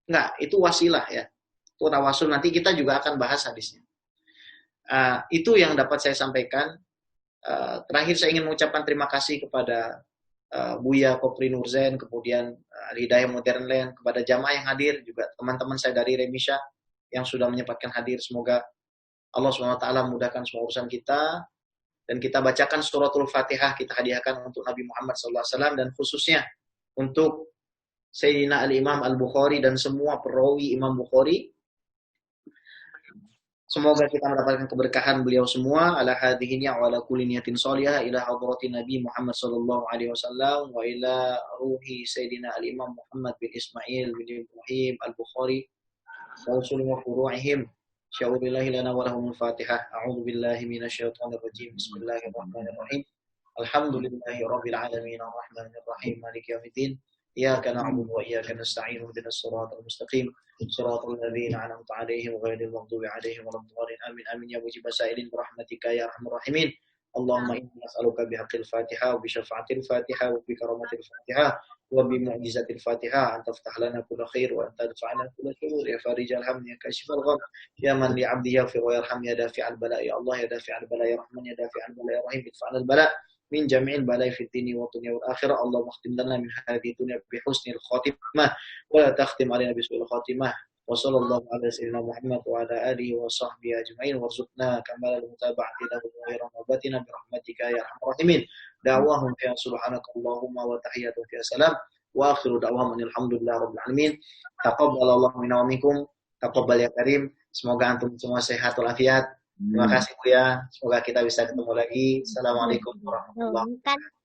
Enggak, itu wasilah ya. Itu tawasul, nanti kita juga akan bahas hadisnya. Itu yang dapat saya sampaikan. Terakhir saya ingin mengucapkan terima kasih kepada Buya Kopri Nurzain, kemudian Hidayah Modern Land, kepada jamaah yang hadir, juga teman-teman saya dari Remisha yang sudah menyempatkan hadir. Semoga Allah SWT memudahkan semua urusan kita, dan kita bacakan suratul Fatihah, kita hadiahkan untuk Nabi Muhammad SAW, dan khususnya untuk Sayyidina Al-Imam Al-Bukhari dan semua perawi Imam Bukhari. Semoga kita mendapatkan keberkahan beliau semua. Ala hadhihi wa ala kulli niyatin shalihah ila hadrati Nabi Muhammad sallallahu alaihi wasallam wa ila ruhi Sayyidina Al-Imam Muhammad bin Ismail bin Ibrahim Al-Bukhari wa usul wa furu'ihim. Sya'ubillahi lana wa lahumul Fatihah. A'udzu billahi minasyaitonir rajim. Bismillahirrahmanirrahim. Alhamdulillahi rabbil alamin arrahmanir rahim maliki yaumiddin. Iyyaka na'budu wa iyyaka nasta'in ihdinas siratal mustaqim siratal ladzina an'amta 'alaihim ghairil maghdubi 'alaihim waladdallin. Amin amin ya mujib sa'ilin birahmatika ya arhamar rahimin. Allahumma inni nas'aluka bihaqqil Fatiha wa bi syafa'atil Fatiha wa bi karamatil Fatiha wa bi mu'jizatil Fatiha an taftah lana kulla khair wa an tadfa'na kulla syurur ya farijal hamd ya kashifal gham ya man li 'abdi yaghfir wa yarham ya dafi'al bala ya Allah ya dafi'al bala ya rahman ya dafi'al bala ya rahim idfa'al bala min jami'il balai fid dini wa dunya wal akhirah. Allahumma khtim lana min hadhihi dunya bi husnil khatimah wa la takhtim alaina bi su'il khatimah. Wa sallallahu ala sayyidina Muhammad wa ala alihi wa sahbihi ajma'in warzuqna kamal mutaba'ati lahu wa ghayra mabatina bi rahmatika ya arhamar rahimin. Da'wahum fiha subhanakallahumma wa tahiyyatuhum fiha salam wa akhiru da'wahum alhamdulillahi rabbil alamin. Taqabbalallahu minna wa minkum. Taqabbal ya karim. Semoga antum semua sehat walafiat. Terima kasih Bu ya. Semoga kita bisa ketemu lagi. Assalamualaikum warahmatullahi wabarakatuh.